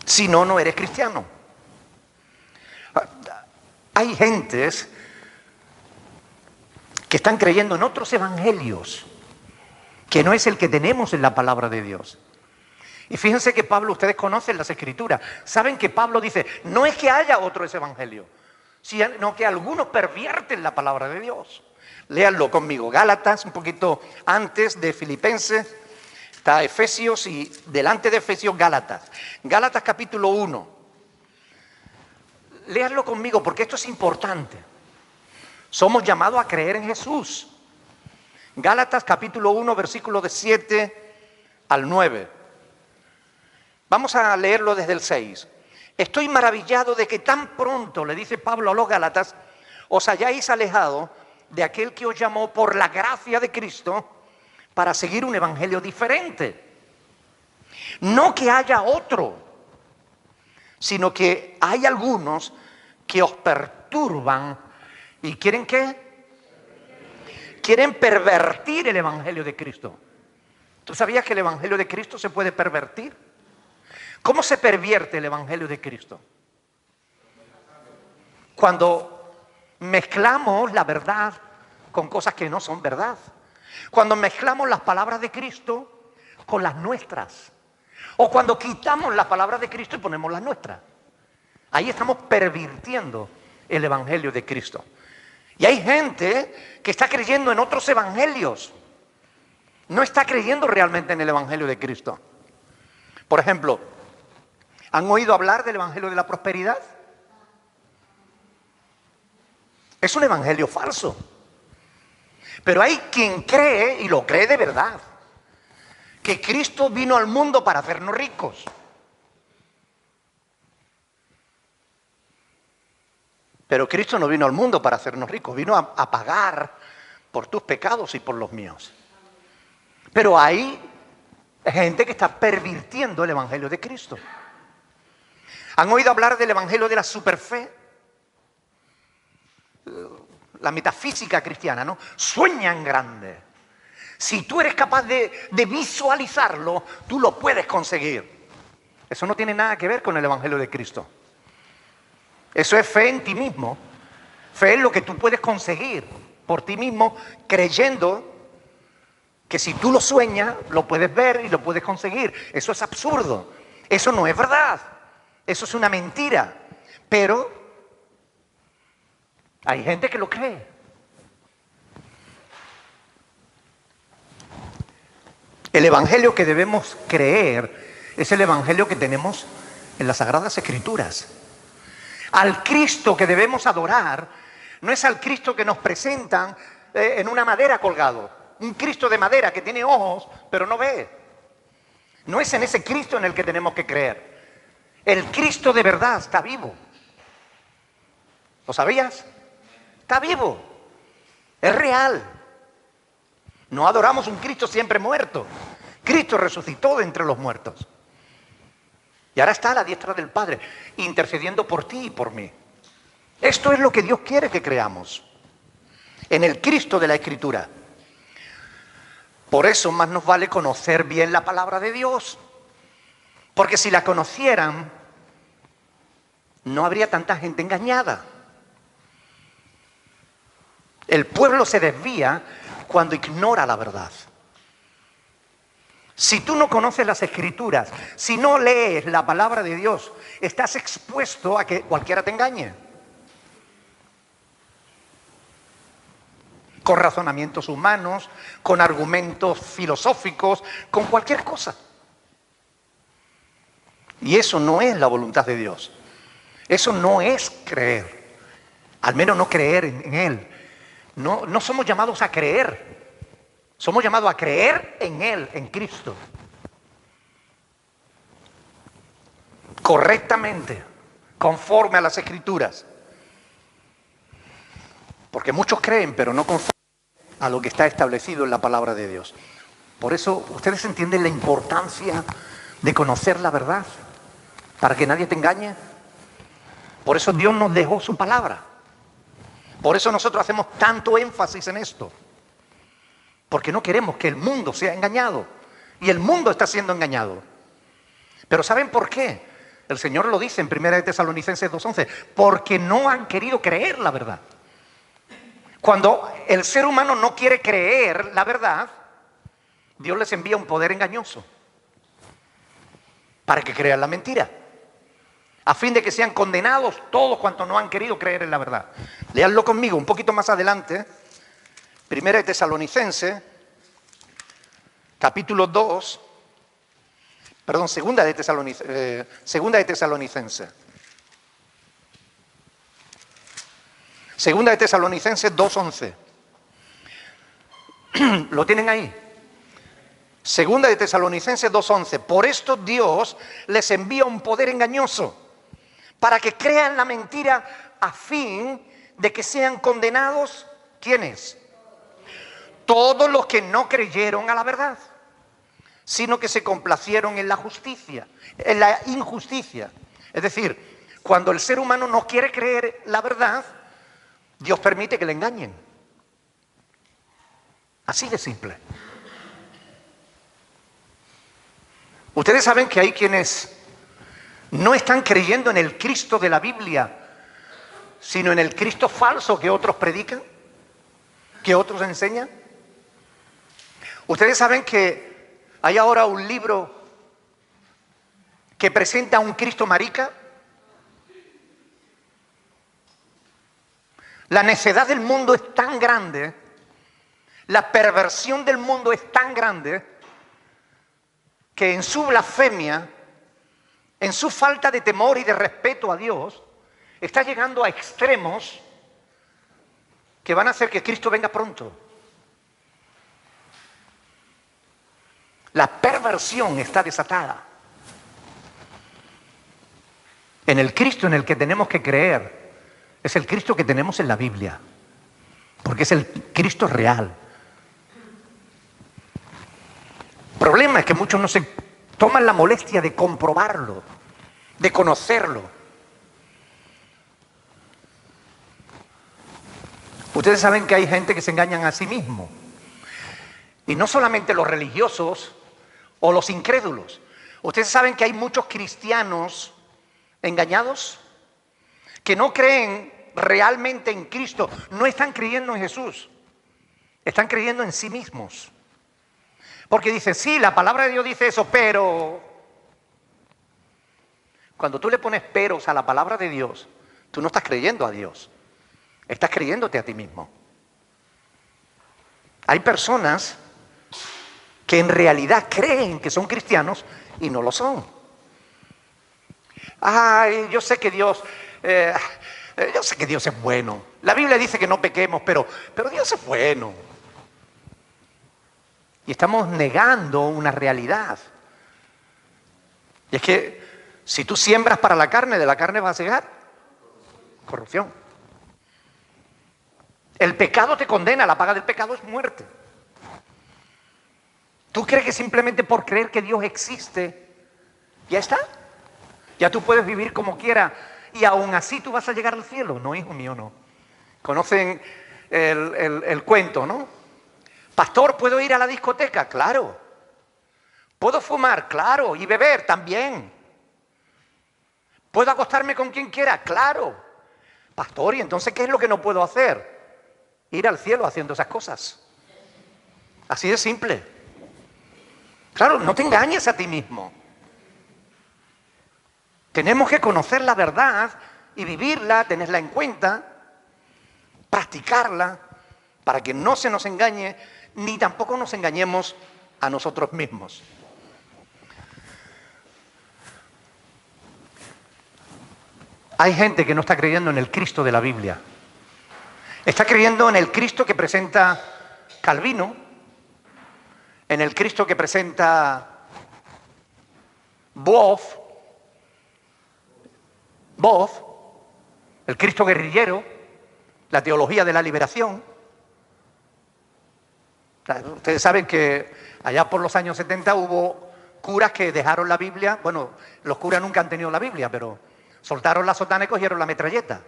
Si no, no eres cristiano. Hay gentes que están creyendo en otros evangelios que no es el que tenemos en la palabra de Dios. Y fíjense que Pablo, ustedes conocen las Escrituras, saben que Pablo dice, no es que haya otro ese evangelio, sino que algunos pervierten la palabra de Dios. Léanlo conmigo, Gálatas, un poquito antes de Filipenses, está Efesios y delante de Efesios Gálatas. Gálatas capítulo 1. Léanlo conmigo porque esto es importante. Somos llamados a creer en Jesús. Gálatas capítulo 1, versículo de 7 al 9. Vamos a leerlo desde el 6. Estoy maravillado de que tan pronto, le dice Pablo a los Gálatas, os hayáis alejado de aquel que os llamó por la gracia de Cristo para seguir un evangelio diferente. No que haya otro, sino que hay algunos que os perturban y ¿quieren qué? Quieren pervertir el Evangelio de Cristo. ¿Tú sabías que el Evangelio de Cristo se puede pervertir? ¿Cómo se pervierte el Evangelio de Cristo? Cuando mezclamos la verdad con cosas que no son verdad. Cuando mezclamos las palabras de Cristo con las nuestras. O cuando quitamos las palabras de Cristo y ponemos las nuestras. Ahí estamos pervirtiendo el Evangelio de Cristo. Y hay gente que está creyendo en otros evangelios. No está creyendo realmente en el Evangelio de Cristo. Por ejemplo, ¿han oído hablar del Evangelio de la prosperidad? Es un evangelio falso. Pero hay quien cree, y lo cree de verdad, que Cristo vino al mundo para hacernos ricos. Pero Cristo no vino al mundo para hacernos ricos, vino a pagar por tus pecados y por los míos. Pero hay gente que está pervirtiendo el Evangelio de Cristo. ¿Han oído hablar del Evangelio de la superfe? La metafísica cristiana, ¿no? Sueña en grande. Si tú eres capaz de visualizarlo, tú lo puedes conseguir. Eso no tiene nada que ver con el Evangelio de Cristo. Eso es fe en ti mismo. Fe en lo que tú puedes conseguir por ti mismo, creyendo que si tú lo sueñas, lo puedes ver y lo puedes conseguir. Eso es absurdo. Eso no es verdad. Eso es una mentira. Pero hay gente que lo cree. El evangelio que debemos creer es el evangelio que tenemos en las Sagradas Escrituras. Al Cristo que debemos adorar no es al Cristo que nos presentan en una madera colgado. Un Cristo de madera que tiene ojos pero no ve. No es en ese Cristo en el que tenemos que creer. El Cristo de verdad está vivo. ¿Lo sabías? Está vivo. Es real. No adoramos un Cristo siempre muerto. Cristo resucitó de entre los muertos. Y ahora está a la diestra del Padre, intercediendo por ti y por mí. Esto es lo que Dios quiere que creamos. En el Cristo de la Escritura. Por eso más nos vale conocer bien la palabra de Dios. Porque si la conocieran, no habría tanta gente engañada. El pueblo se desvía cuando ignora la verdad. Si tú no conoces las Escrituras, si no lees la palabra de Dios, estás expuesto a que cualquiera te engañe. Con razonamientos humanos, con argumentos filosóficos, con cualquier cosa. Y eso no es la voluntad de Dios. Eso no es creer. Al menos no creer en Él. No somos llamados a creer. Somos llamados a creer en Él, en Cristo. Correctamente, conforme a las Escrituras. Porque muchos creen, pero no conforme a lo que está establecido en la palabra de Dios. Por eso, ¿ustedes entienden la importancia de conocer la verdad? Para que nadie te engañe. Por eso Dios nos dejó su palabra. Por eso nosotros hacemos tanto énfasis en esto. Porque no queremos que el mundo sea engañado. Y el mundo está siendo engañado. Pero ¿saben por qué? El Señor lo dice en 1 Tesalonicenses 2:11. Porque no han querido creer la verdad. Cuando el ser humano no quiere creer la verdad, Dios les envía un poder engañoso. Para que crean la mentira. A fin de que sean condenados todos cuantos no han querido creer en la verdad. Léanlo conmigo un poquito más adelante. 1 Tesalonicenses, capítulo 2, perdón, segunda de Tesalonicenses. Segunda de Tesalonicenses 2:11. ¿Lo tienen ahí? Segunda de Tesalonicenses 2:11. Por esto Dios les envía un poder engañoso para que crean la mentira a fin de que sean condenados. ¿Quiénes? Todos los que no creyeron a la verdad, sino que se complacieron en la justicia, en la injusticia. Es decir, cuando el ser humano no quiere creer la verdad, Dios permite que le engañen. Así de simple. Ustedes saben que hay quienes no están creyendo en el Cristo de la Biblia, sino en el Cristo falso que otros predican, que otros enseñan. Ustedes saben que hay ahora un libro que presenta a un Cristo marica. La necedad del mundo es tan grande, la perversión del mundo es tan grande, que en su blasfemia, en su falta de temor y de respeto a Dios, está llegando a extremos que van a hacer que Cristo venga pronto. La perversión está desatada. En el Cristo en el que tenemos que creer es el Cristo que tenemos en la Biblia, porque es el Cristo real. El problema es que muchos no se toman la molestia de comprobarlo, de conocerlo. Ustedes saben que hay gente que se engañan a sí mismo. Y no solamente los religiosos o los incrédulos. Ustedes saben que hay muchos cristianos engañados que no creen realmente en Cristo, no están creyendo en Jesús, están creyendo en sí mismos. Porque dicen, sí, la palabra de Dios dice eso, pero cuando tú le pones peros a la palabra de Dios, tú no estás creyendo a Dios, estás creyéndote a ti mismo. Hay personas que en realidad creen que son cristianos y no lo son. Ay, yo sé que Dios es bueno. La Biblia dice que no pequemos, pero Dios es bueno. Y estamos negando una realidad. Y es que si tú siembras para la carne, de la carne vas a cegar corrupción. El pecado te condena, la paga del pecado es muerte. ¿Tú crees que simplemente por creer que Dios existe, ya está? Ya tú puedes vivir como quieras y aún así tú vas a llegar al cielo. No, hijo mío, no. Conocen el cuento, ¿no? Pastor, ¿puedo ir a la discoteca? Claro. ¿Puedo fumar? Claro. ¿Y beber? También. ¿Puedo acostarme con quien quiera? Claro. Pastor, ¿y entonces qué es lo que no puedo hacer? Ir al cielo haciendo esas cosas. Así de simple. Claro, no te engañes a ti mismo. Tenemos que conocer la verdad y vivirla, tenerla en cuenta, practicarla, para que no se nos engañe, ni tampoco nos engañemos a nosotros mismos. Hay gente que no está creyendo en el Cristo de la Biblia. Está creyendo en el Cristo que presenta Calvino, en el Cristo que presenta Boff, el Cristo guerrillero, la teología de la liberación. Ustedes saben que allá por los años 70 hubo curas que dejaron la Biblia. Bueno, los curas nunca han tenido la Biblia, pero soltaron la sotana y cogieron la metralleta.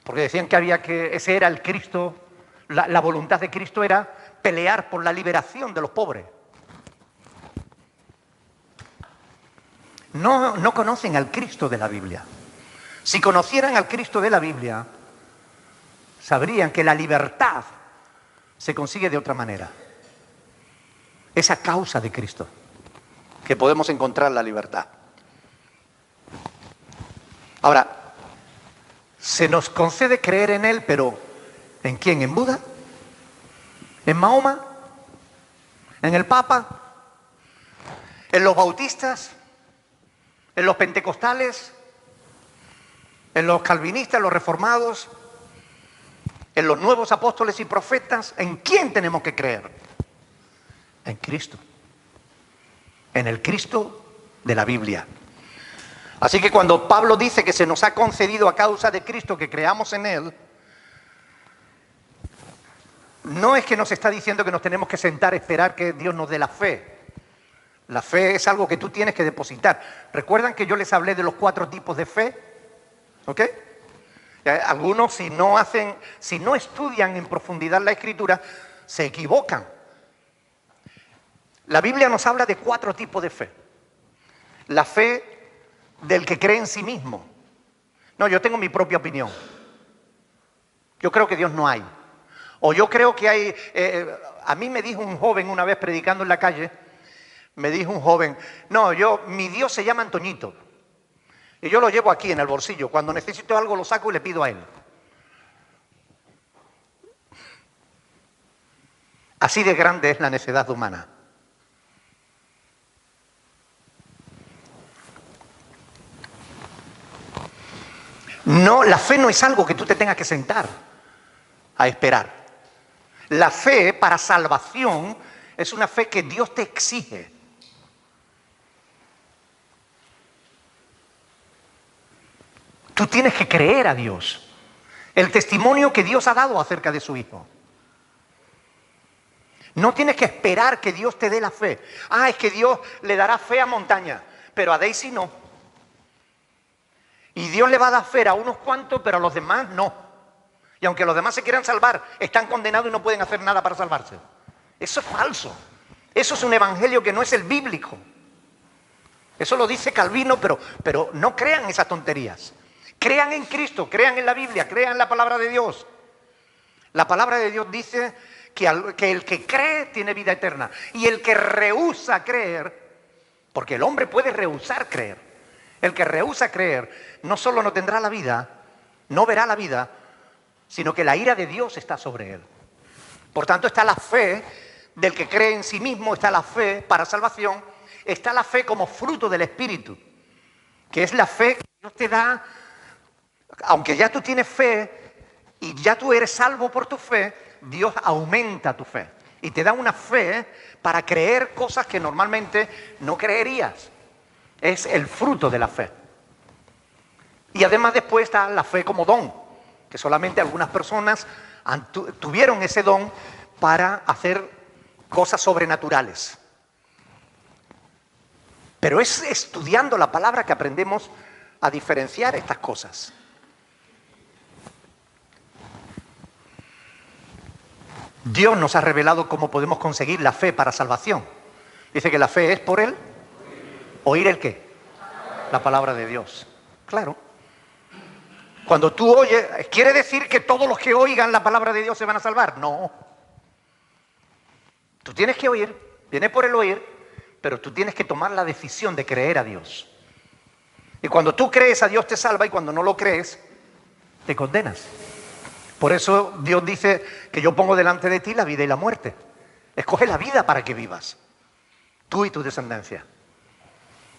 Porque decían que ese era el Cristo, la voluntad de Cristo era pelear por la liberación de los pobres. No conocen al Cristo de la Biblia. Si conocieran al Cristo de la Biblia, sabrían que la libertad se consigue de otra manera. Es a causa de Cristo que podemos encontrar la libertad. Ahora, se nos concede creer en Él, pero ¿en quién? ¿En Buda? ¿En Mahoma? ¿En el Papa? ¿En los bautistas? ¿En los pentecostales? ¿En los calvinistas, en los reformados? ¿En los nuevos apóstoles y profetas? ¿En quién tenemos que creer? En Cristo. En el Cristo de la Biblia. Así que cuando Pablo dice que se nos ha concedido a causa de Cristo que creamos en Él, no es que nos está diciendo que nos tenemos que sentar a esperar que Dios nos dé la fe. La fe es algo que tú tienes que depositar. ¿Recuerdan que yo les hablé de los 4 tipos de fe? ¿Ok? Algunos, si no estudian en profundidad la Escritura, se equivocan. La Biblia nos habla de 4 tipos de fe. La fe del que cree en sí mismo. No, yo tengo mi propia opinión. Yo creo que Dios no hay. O yo creo que hay... a mí me dijo un joven una vez predicando en la calle, me dijo un joven, no, mi Dios se llama Antoñito. Y yo lo llevo aquí en el bolsillo. Cuando necesito algo lo saco y le pido a él. Así de grande es la necedad humana. No, la fe no es algo que tú te tengas que sentar a esperar. La fe para salvación es una fe que Dios te exige. Tú tienes que creer a Dios. El testimonio que Dios ha dado acerca de su Hijo. No tienes que esperar que Dios te dé la fe. Ah, es que Dios le dará fe a Montaña, pero a Daisy no. Y Dios le va a dar fe a unos cuantos, pero a los demás no. Y aunque los demás se quieran salvar, están condenados y no pueden hacer nada para salvarse. Eso es falso. Eso es un evangelio que no es el bíblico. Eso lo dice Calvino, pero no crean esas tonterías. Crean en Cristo, crean en la Biblia, crean en la palabra de Dios. La palabra de Dios dice que el que cree tiene vida eterna. Y el que rehúsa creer, porque el hombre puede rehusar creer. El que rehúsa creer no solo no tendrá la vida, no verá la vida, sino que la ira de Dios está sobre él. Por tanto, está la fe del que cree en sí mismo, está la fe para salvación, está la fe como fruto del Espíritu, que es la fe que Dios te da, aunque ya tú tienes fe y ya tú eres salvo por tu fe, Dios aumenta tu fe y te da una fe para creer cosas que normalmente no creerías. Es el fruto de la fe. Y además después está la fe como don, que solamente algunas personas tuvieron ese don para hacer cosas sobrenaturales. Pero es estudiando la palabra que aprendemos a diferenciar estas cosas. Dios nos ha revelado cómo podemos conseguir la fe para salvación. Dice que la fe es por Él. ¿Oír el qué? La palabra de Dios. Claro. Cuando tú oyes, ¿quiere decir que todos los que oigan la palabra de Dios se van a salvar? No. Tú tienes que oír, viene por el oír, pero tú tienes que tomar la decisión de creer a Dios. Y cuando tú crees a Dios te salva y cuando no lo crees, te condenas. Por eso Dios dice que yo pongo delante de ti la vida y la muerte. Escoge la vida para que vivas, tú y tu descendencia.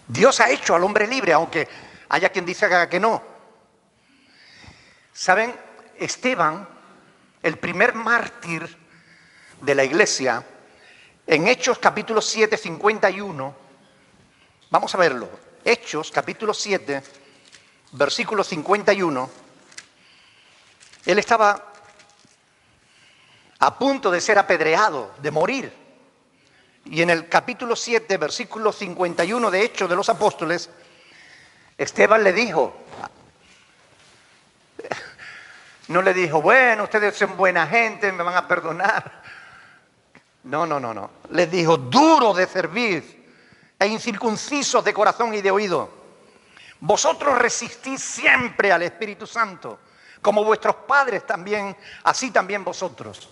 Dios ha hecho al hombre libre, aunque haya quien diga que no. ¿Saben? Esteban, el primer mártir de la iglesia, en Hechos capítulo 7, 51, vamos a verlo. Hechos capítulo 7, versículo 51. Él estaba a punto de ser apedreado, de morir. Y en el capítulo 7, versículo 51 de Hechos de los Apóstoles, Esteban le dijo, no le dijo, bueno, ustedes son buena gente, me van a perdonar. No. Les dijo, duros de cerviz e incircuncisos de corazón y de oído. Vosotros resistís siempre al Espíritu Santo, como vuestros padres también, así también vosotros.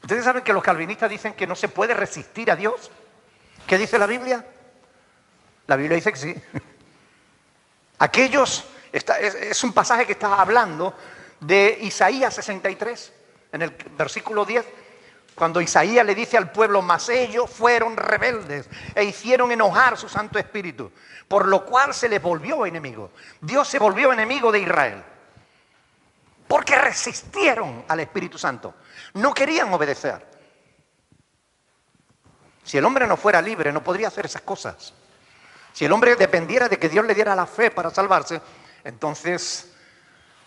¿Ustedes saben que los calvinistas dicen que no se puede resistir a Dios? ¿Qué dice la Biblia? La Biblia dice que sí. Es un pasaje que está hablando de Isaías 63, en el versículo 10, cuando Isaías le dice al pueblo, mas ellos fueron rebeldes e hicieron enojar su Santo Espíritu, por lo cual se les volvió enemigo. Dios se volvió enemigo de Israel, porque resistieron al Espíritu Santo. No querían obedecer. Si el hombre no fuera libre, no podría hacer esas cosas. Si el hombre dependiera de que Dios le diera la fe para salvarse, entonces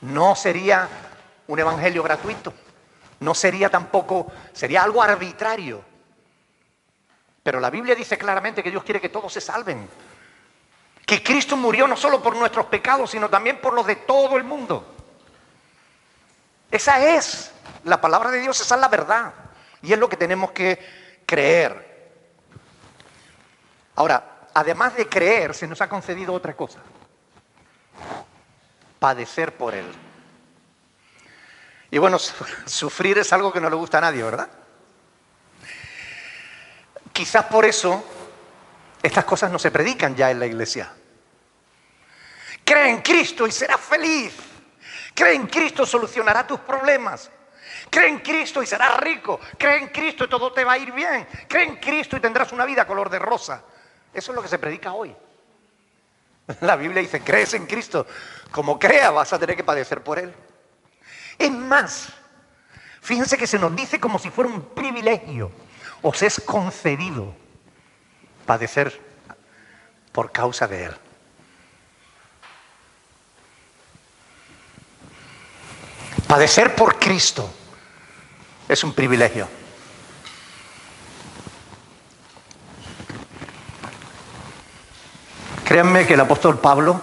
no sería un evangelio gratuito. No sería tampoco, sería algo arbitrario. Pero la Biblia dice claramente que Dios quiere que todos se salven. Que Cristo murió no solo por nuestros pecados, sino también por los de todo el mundo. Esa es la palabra de Dios, esa es la verdad. Y es lo que tenemos que creer. Ahora, además de creer, se nos ha concedido otra cosa. Padecer por Él. Y bueno, sufrir es algo que no le gusta a nadie, ¿verdad? Quizás por eso estas cosas no se predican ya en la iglesia. Cree en Cristo y serás feliz. Cree en Cristo, solucionará tus problemas. Cree en Cristo y serás rico. Cree en Cristo y todo te va a ir bien. Cree en Cristo y tendrás una vida color de rosa. Eso es lo que se predica hoy. La Biblia dice, crees en Cristo. Como crea, vas a tener que padecer por Él. Es más, fíjense que se nos dice como si fuera un privilegio. Os es concedido padecer por causa de Él. Padecer por Cristo es un privilegio. Créanme que el apóstol Pablo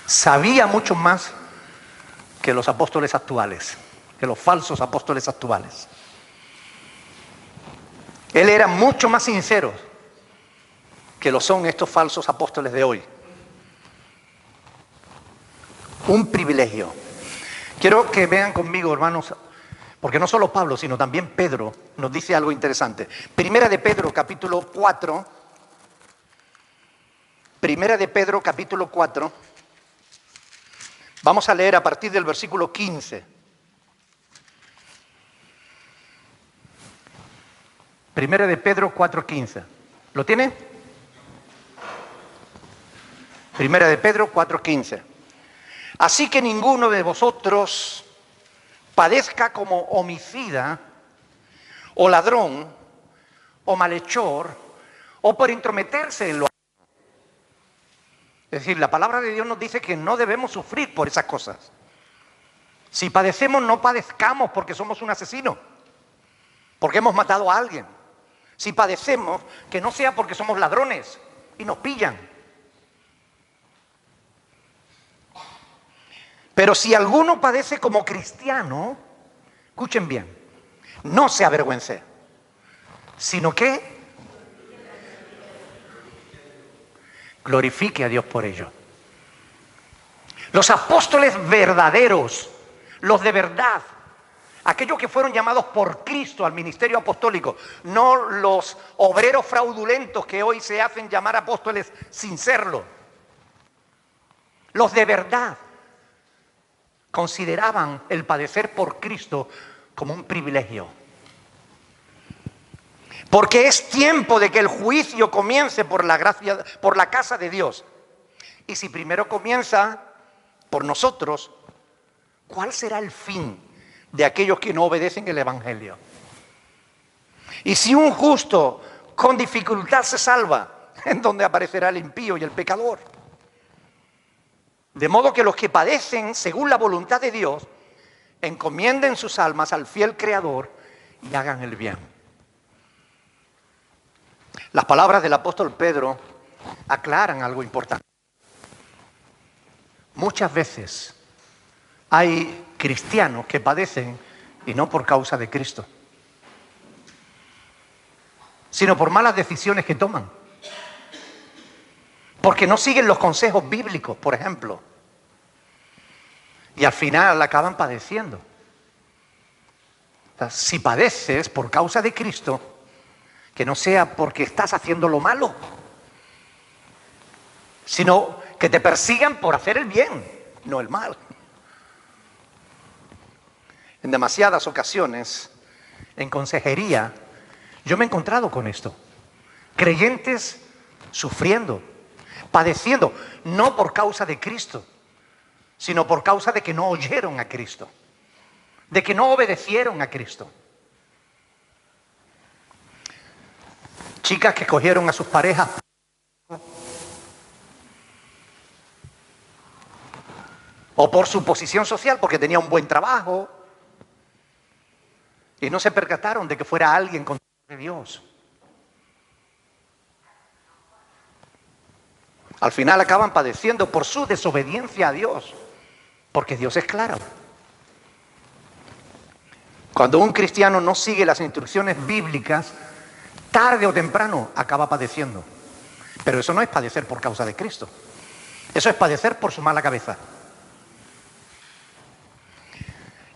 sabía mucho más que los apóstoles actuales, que los falsos apóstoles actuales. Él era mucho más sincero que lo son estos falsos apóstoles de hoy. Un privilegio. Quiero que vean conmigo, hermanos, porque no solo Pablo, sino también Pedro nos dice algo interesante. Primera de Pedro, capítulo 4. Primera de Pedro, capítulo 4. Vamos a leer a partir del versículo 15. Primera de Pedro 4:15. ¿Lo tiene? Primera de Pedro 4:15. Así que ninguno de vosotros padezca como homicida, o ladrón, o malhechor, o por intrometerse en lo. Es decir, la palabra de Dios nos dice que no debemos sufrir por esas cosas. Si padecemos, no padezcamos porque somos un asesino, porque hemos matado a alguien. Si padecemos, que no sea porque somos ladrones y nos pillan. Pero si alguno padece como cristiano, escuchen bien, no se avergüence, sino que glorifique a Dios por ello. Los apóstoles verdaderos, los de verdad, aquellos que fueron llamados por Cristo al ministerio apostólico, no los obreros fraudulentos que hoy se hacen llamar apóstoles sin serlo. Los de verdad consideraban el padecer por Cristo como un privilegio. Porque es tiempo de que el juicio comience por la gracia, por la casa de Dios. Y si primero comienza por nosotros, ¿cuál será el fin de aquellos que no obedecen el Evangelio? Y si un justo con dificultad se salva, ¿en dónde aparecerá el impío y el pecador? De modo que los que padecen según la voluntad de Dios, encomienden sus almas al fiel Creador y hagan el bien. Las palabras del apóstol Pedro aclaran algo importante. Muchas veces hay cristianos que padecen y no por causa de Cristo, sino por malas decisiones que toman. Porque no siguen los consejos bíblicos, por ejemplo. Y al final acaban padeciendo. O sea, si padeces por causa de Cristo, que no sea porque estás haciendo lo malo, sino que te persigan por hacer el bien, no el mal. En demasiadas ocasiones, en consejería, yo me he encontrado con esto. Creyentes sufriendo, padeciendo, no por causa de Cristo, sino por causa de que no oyeron a Cristo, de que no obedecieron a Cristo. Chicas que cogieron a sus parejas o por su posición social, porque tenía un buen trabajo, y no se percataron de que fuera alguien con de Dios. Al final acaban padeciendo por su desobediencia a Dios, porque Dios es claro. Cuando un cristiano no sigue las instrucciones bíblicas, tarde o temprano acaba padeciendo. Pero eso no es padecer por causa de Cristo. Eso es padecer por su mala cabeza.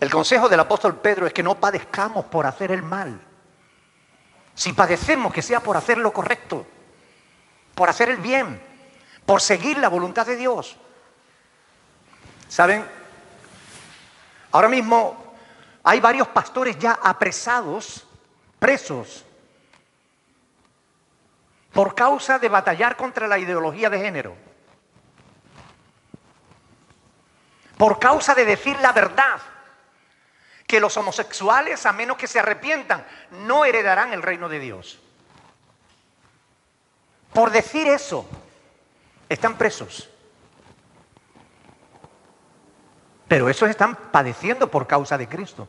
El consejo del apóstol Pedro es que no padezcamos por hacer el mal. Si padecemos, que sea por hacer lo correcto, por hacer el bien, por seguir la voluntad de Dios. ¿Saben? Ahora mismo hay varios pastores ya apresados, presos, por causa de batallar contra la ideología de género. Por causa de decir la verdad, que los homosexuales, a menos que se arrepientan, no heredarán el reino de Dios. Por decir eso, están presos. Pero esos están padeciendo por causa de Cristo,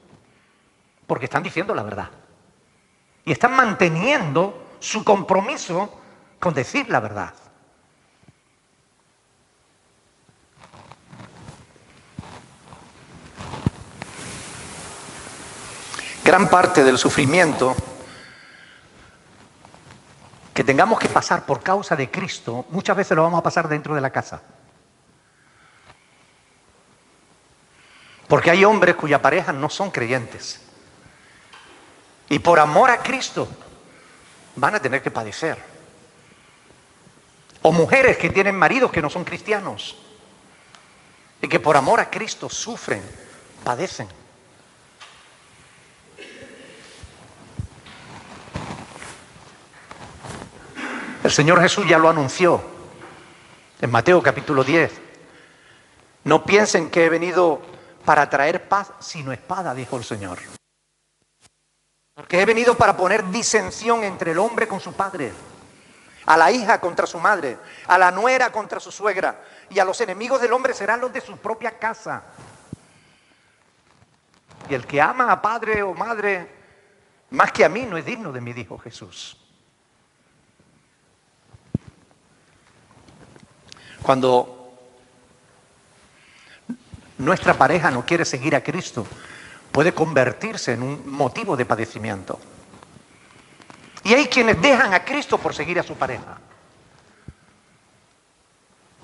porque están diciendo la verdad. Y están manteniendo su compromiso con decir la verdad. Gran parte del sufrimiento que tengamos que pasar por causa de Cristo, muchas veces lo vamos a pasar dentro de la casa. Porque hay hombres cuya pareja no son creyentes. Y por amor a Cristo van a tener que padecer. O mujeres que tienen maridos que no son cristianos y que por amor a Cristo sufren, padecen. El Señor Jesús ya lo anunció en Mateo capítulo 10. No piensen que he venido para traer paz, sino espada, dijo el Señor. Porque he venido para poner disensión entre el hombre con su padre, a la hija contra su madre, a la nuera contra su suegra, y a los enemigos del hombre serán los de su propia casa. Y el que ama a padre o madre más que a mí no es digno de mí, dijo Jesús. Cuando nuestra pareja no quiere seguir a Cristo, puede convertirse en un motivo de padecimiento. Y hay quienes dejan a Cristo por seguir a su pareja.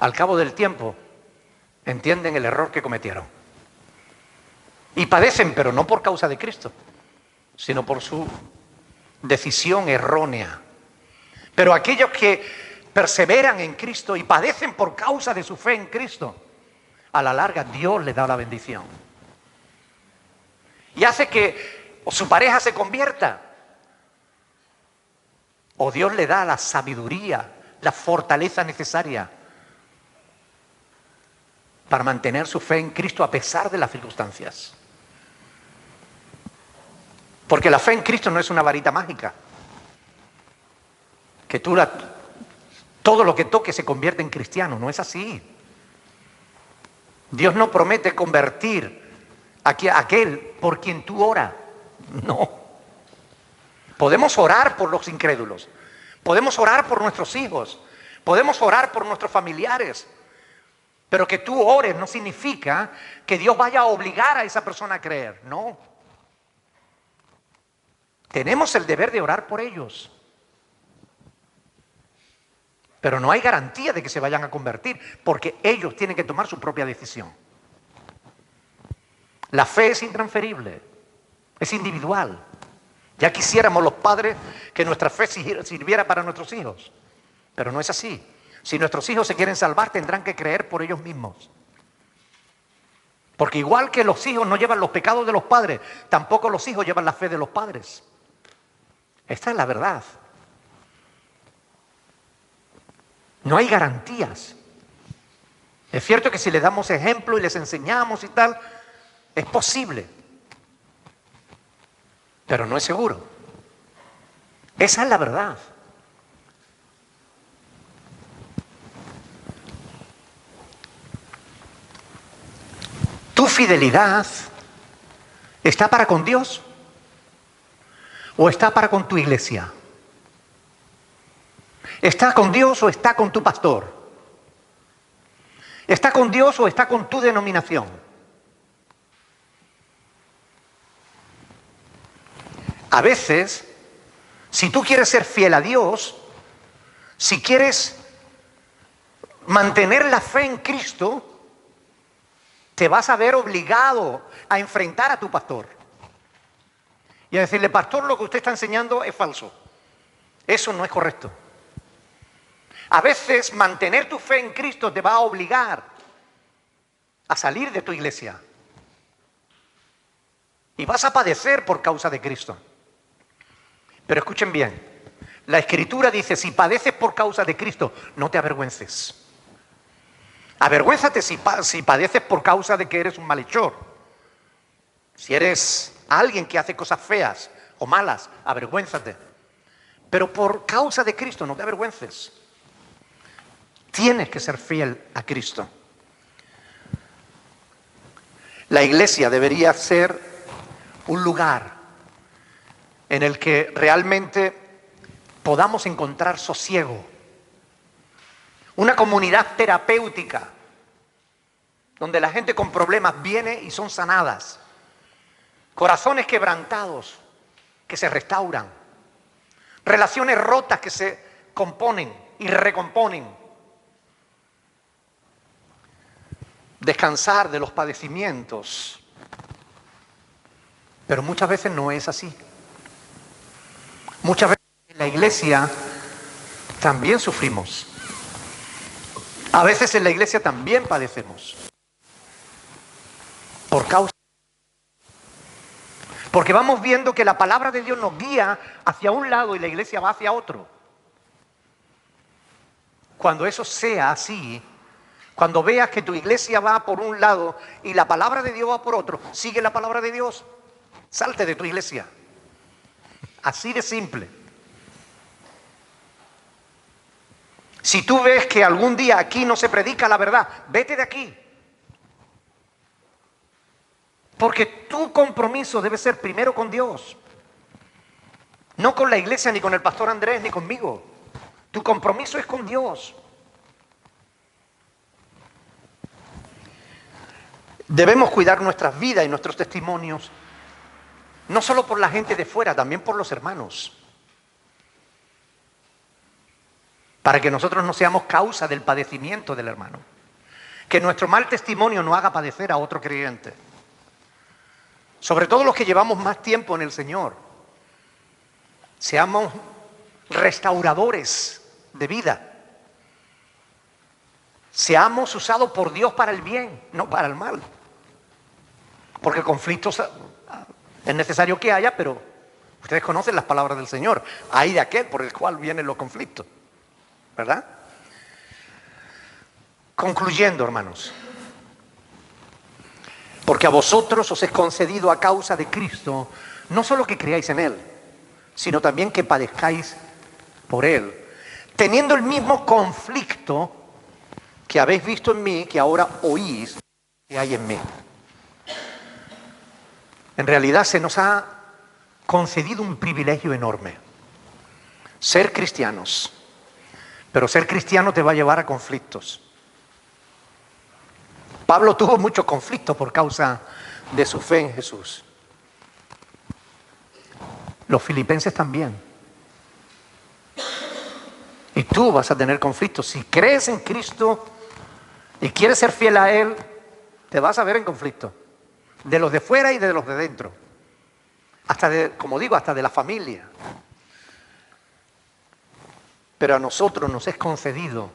Al cabo del tiempo, entienden el error que cometieron. Y padecen, pero no por causa de Cristo, sino por su decisión errónea. Pero aquellos que perseveran en Cristo y padecen por causa de su fe en Cristo, a la larga Dios les da la bendición. Y hace que o su pareja se convierta, o Dios le da la sabiduría, la fortaleza necesaria para mantener su fe en Cristo a pesar de las circunstancias. Porque la fe en Cristo no es una varita mágica, que todo lo que toque se convierte en cristiano. No es así. Dios no promete convertir a aquel por quien tú oras. No. Podemos orar por los incrédulos. Podemos orar por nuestros hijos. Podemos orar por nuestros familiares. Pero que tú ores no significa que Dios vaya a obligar a esa persona a creer. No. Tenemos el deber de orar por ellos. Pero no hay garantía de que se vayan a convertir, porque ellos tienen que tomar su propia decisión. La fe es intransferible, es individual. Ya quisiéramos los padres que nuestra fe sirviera para nuestros hijos, pero no es así. Si nuestros hijos se quieren salvar, tendrán que creer por ellos mismos. Porque igual que los hijos no llevan los pecados de los padres, tampoco los hijos llevan la fe de los padres. Esta es la verdad. No hay garantías. Es cierto que si les damos ejemplo y les enseñamos y tal, es posible. Pero no es seguro. Esa es la verdad. fidelidad está para con Dios o está para con tu iglesia? ¿Está con Dios o está con tu pastor? ¿Está con Dios o está con tu denominación? A veces, si tú quieres ser fiel a Dios, si quieres mantener la fe en Cristo, te vas a ver obligado a enfrentar a tu pastor y a decirle: pastor, lo que usted está enseñando es falso. Eso no es correcto. A veces mantener tu fe en Cristo te va a obligar a salir de tu iglesia. Y vas a padecer por causa de Cristo. Pero escuchen bien, la Escritura dice: si padeces por causa de Cristo, no te avergüences. Avergüénzate si padeces por causa de que eres un malhechor. Si eres alguien que hace cosas feas o malas, avergüénzate. Pero por causa de Cristo no te avergüences. Tienes que ser fiel a Cristo. La iglesia debería ser un lugar en el que realmente podamos encontrar sosiego. Una comunidad terapéutica donde la gente con problemas viene y son sanadas. Corazones quebrantados que se restauran. Relaciones rotas que se componen y recomponen. Descansar de los padecimientos. Pero muchas veces no es así. Muchas veces en la iglesia también sufrimos. A veces en la iglesia también padecemos. Porque vamos viendo que la palabra de Dios nos guía hacia un lado y la iglesia va hacia otro. Cuando eso sea así, cuando veas que tu iglesia va por un lado y la palabra de Dios va por otro, sigue la palabra de Dios. Salte de tu iglesia. Así de simple. Si tú ves que algún día aquí no se predica la verdad, vete de aquí. Porque tu compromiso debe ser primero con Dios. No con la iglesia, ni con el pastor Andrés, ni conmigo. Tu compromiso es con Dios. Debemos cuidar nuestras vidas y nuestros testimonios, no solo por la gente de fuera, también por los hermanos. Para que nosotros no seamos causa del padecimiento del hermano. Que nuestro mal testimonio no haga padecer a otro creyente. Sobre todo los que llevamos más tiempo en el Señor. Seamos restauradores de vida. Seamos usados por Dios para el bien, no para el mal. Porque conflictos es necesario que haya, pero ustedes conocen las palabras del Señor. Hay de aquel por el cual vienen los conflictos. ¿Verdad? Concluyendo, hermanos. Porque a vosotros os es concedido a causa de Cristo, no solo que creáis en Él, sino también que padezcáis por Él, teniendo el mismo conflicto que habéis visto en mí, que ahora oís que hay en mí. En realidad se nos ha concedido un privilegio enorme. Ser cristianos. Pero ser cristiano te va a llevar a conflictos. Pablo tuvo muchos conflictos por causa de su fe en Jesús. Los filipenses también. Y tú vas a tener conflictos. Si crees en Cristo y quieres ser fiel a Él, te vas a ver en conflicto. De los de fuera y de los de dentro. Hasta de, como digo, hasta de la familia. Pero a nosotros nos es concedido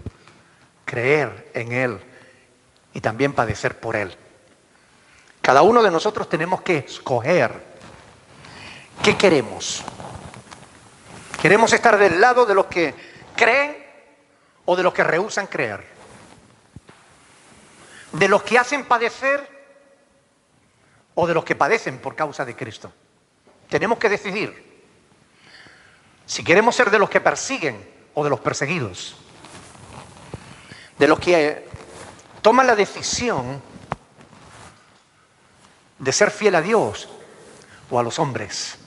creer en Él y también padecer por Él. Cada uno de nosotros tenemos que escoger qué queremos. ¿Queremos estar del lado de los que creen o de los que rehúsan creer? ¿De los que hacen padecer o de los que padecen por causa de Cristo? Tenemos que decidir si queremos ser de los que persiguen o de los perseguidos, de los que toman la decisión de ser fiel a Dios o a los hombres.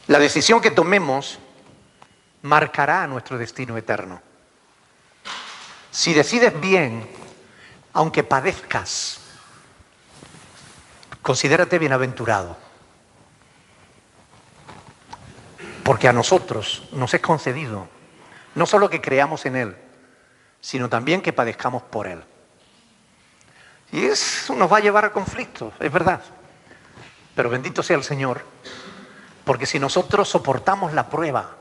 La decisión que tomemos marcará nuestro destino eterno. Si decides bien, aunque padezcas, considérate bienaventurado. Porque a nosotros nos es concedido no solo que creamos en Él, sino también que padezcamos por Él. Y eso nos va a llevar a conflictos, es verdad. Pero bendito sea el Señor, porque si nosotros soportamos la prueba,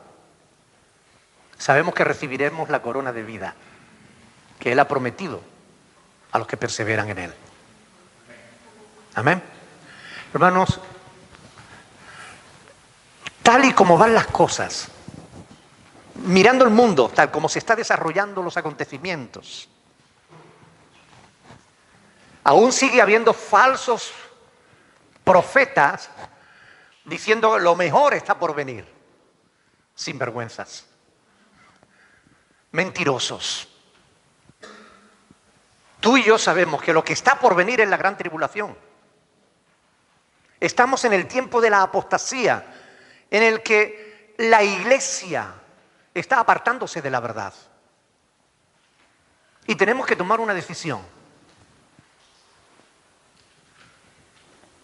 sabemos que recibiremos la corona de vida que Él ha prometido a los que perseveran en Él. Amén. Hermanos, tal y como van las cosas, mirando el mundo, tal como se está desarrollando los acontecimientos, aún sigue habiendo falsos profetas diciendo lo mejor está por venir. Sinvergüenzas. Mentirosos. Tú y yo sabemos que lo que está por venir es la gran tribulación. Estamos en el tiempo de la apostasía, en el que la iglesia está apartándose de la verdad. Y tenemos que tomar una decisión.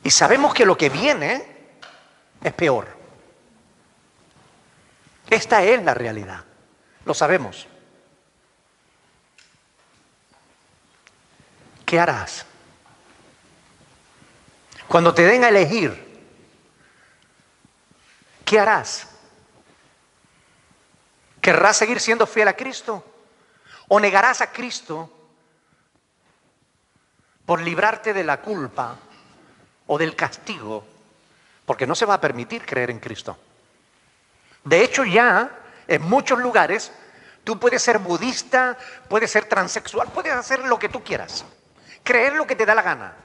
Y sabemos que lo que viene es peor. Esta es la realidad. Lo sabemos. ¿Qué harás? Cuando te den a elegir, ¿qué harás? ¿Querrás seguir siendo fiel a Cristo? ¿O negarás a Cristo por librarte de la culpa o del castigo? Porque no se va a permitir creer en Cristo. De hecho, ya en muchos lugares tú puedes ser budista, puedes ser transexual, puedes hacer lo que tú quieras. Creer lo que te da la gana.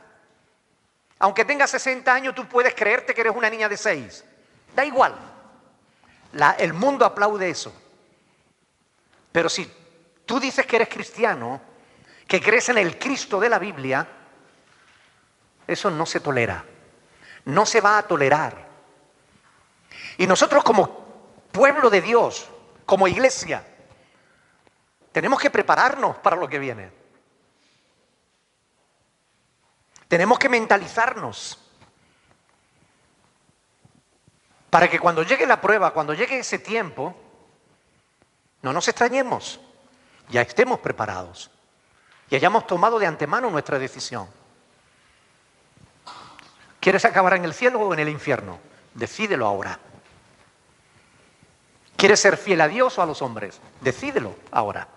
Aunque tengas 60 años, tú puedes creerte que eres una niña de 6. Da igual. El mundo aplaude eso. Pero si tú dices que eres cristiano, que crees en el Cristo de la Biblia, eso no se tolera. No se va a tolerar. Y nosotros como pueblo de Dios, como iglesia, tenemos que prepararnos para lo que viene. Tenemos que mentalizarnos para que cuando llegue la prueba, cuando llegue ese tiempo, no nos extrañemos, ya estemos preparados y hayamos tomado de antemano nuestra decisión. ¿Quieres acabar en el cielo o en el infierno? Decídelo ahora. ¿Quieres ser fiel a Dios o a los hombres? Decídelo ahora.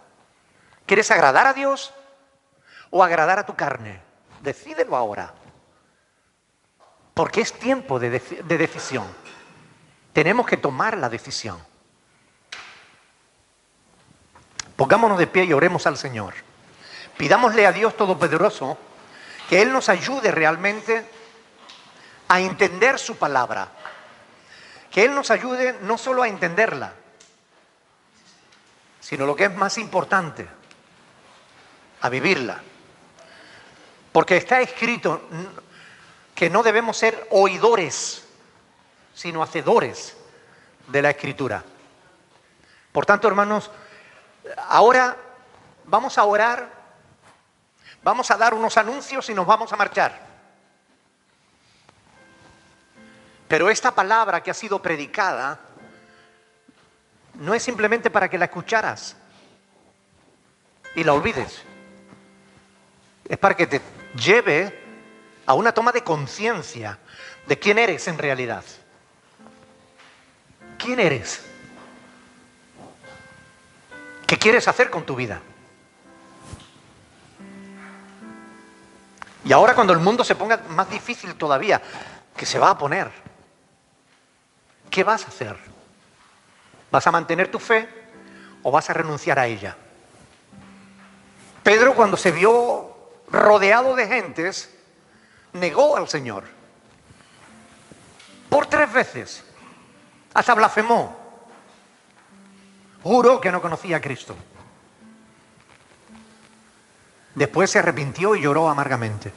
¿Quieres agradar a Dios o agradar a tu carne? Decídelo ahora. Porque es tiempo de decisión. Tenemos que tomar la decisión. Pongámonos de pie y oremos al Señor. Pidámosle a Dios Todopoderoso que Él nos ayude realmente a entender su palabra. Que Él nos ayude no solo a entenderla, sino lo que es más importante, a vivirla. Porque está escrito que no debemos ser oidores, sino hacedores de la Escritura. Por tanto, hermanos, ahora vamos a orar, vamos a dar unos anuncios y nos vamos a marchar. Pero esta palabra que ha sido predicada no es simplemente para que la escucharas y la olvides. Es para que te lleve a una toma de conciencia de quién eres en realidad. ¿Quién eres? ¿Qué quieres hacer con tu vida? Y ahora cuando el mundo se ponga más difícil todavía, que se va a poner, ¿qué vas a hacer? ¿Vas a mantener tu fe o vas a renunciar a ella? Pedro, cuando se vio rodeado de gentes, negó al Señor. Por 3 veces. Hasta blasfemó. Juró que no conocía a Cristo. Después se arrepintió y lloró amargamente.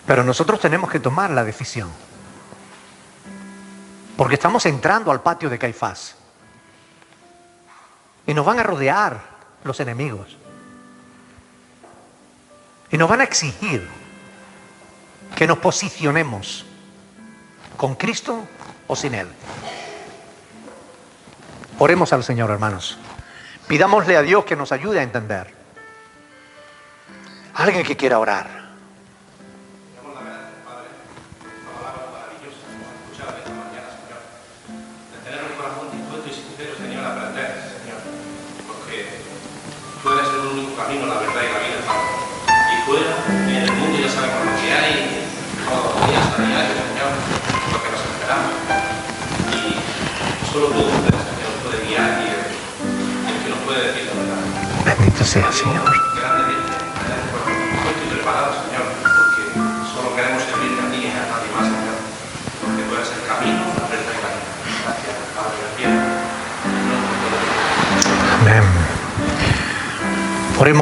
Pero nosotros tenemos que tomar la decisión. Porque estamos entrando al patio de Caifás. Y nos van a rodear los enemigos. Y nos van a exigir que nos posicionemos con Cristo o sin Él. Oremos al Señor, hermanos. Pidámosle a Dios que nos ayude a entender. Alguien que quiera orar. Camino, la verdad y la vida, y fuera, en el mundo ya sabemos lo que hay, todos los días, a diario, Señor, lo que nos esperamos. Y solo tú eres el que nos puede guiar y el que nos puede decir la verdad. Bendito sea, Señor.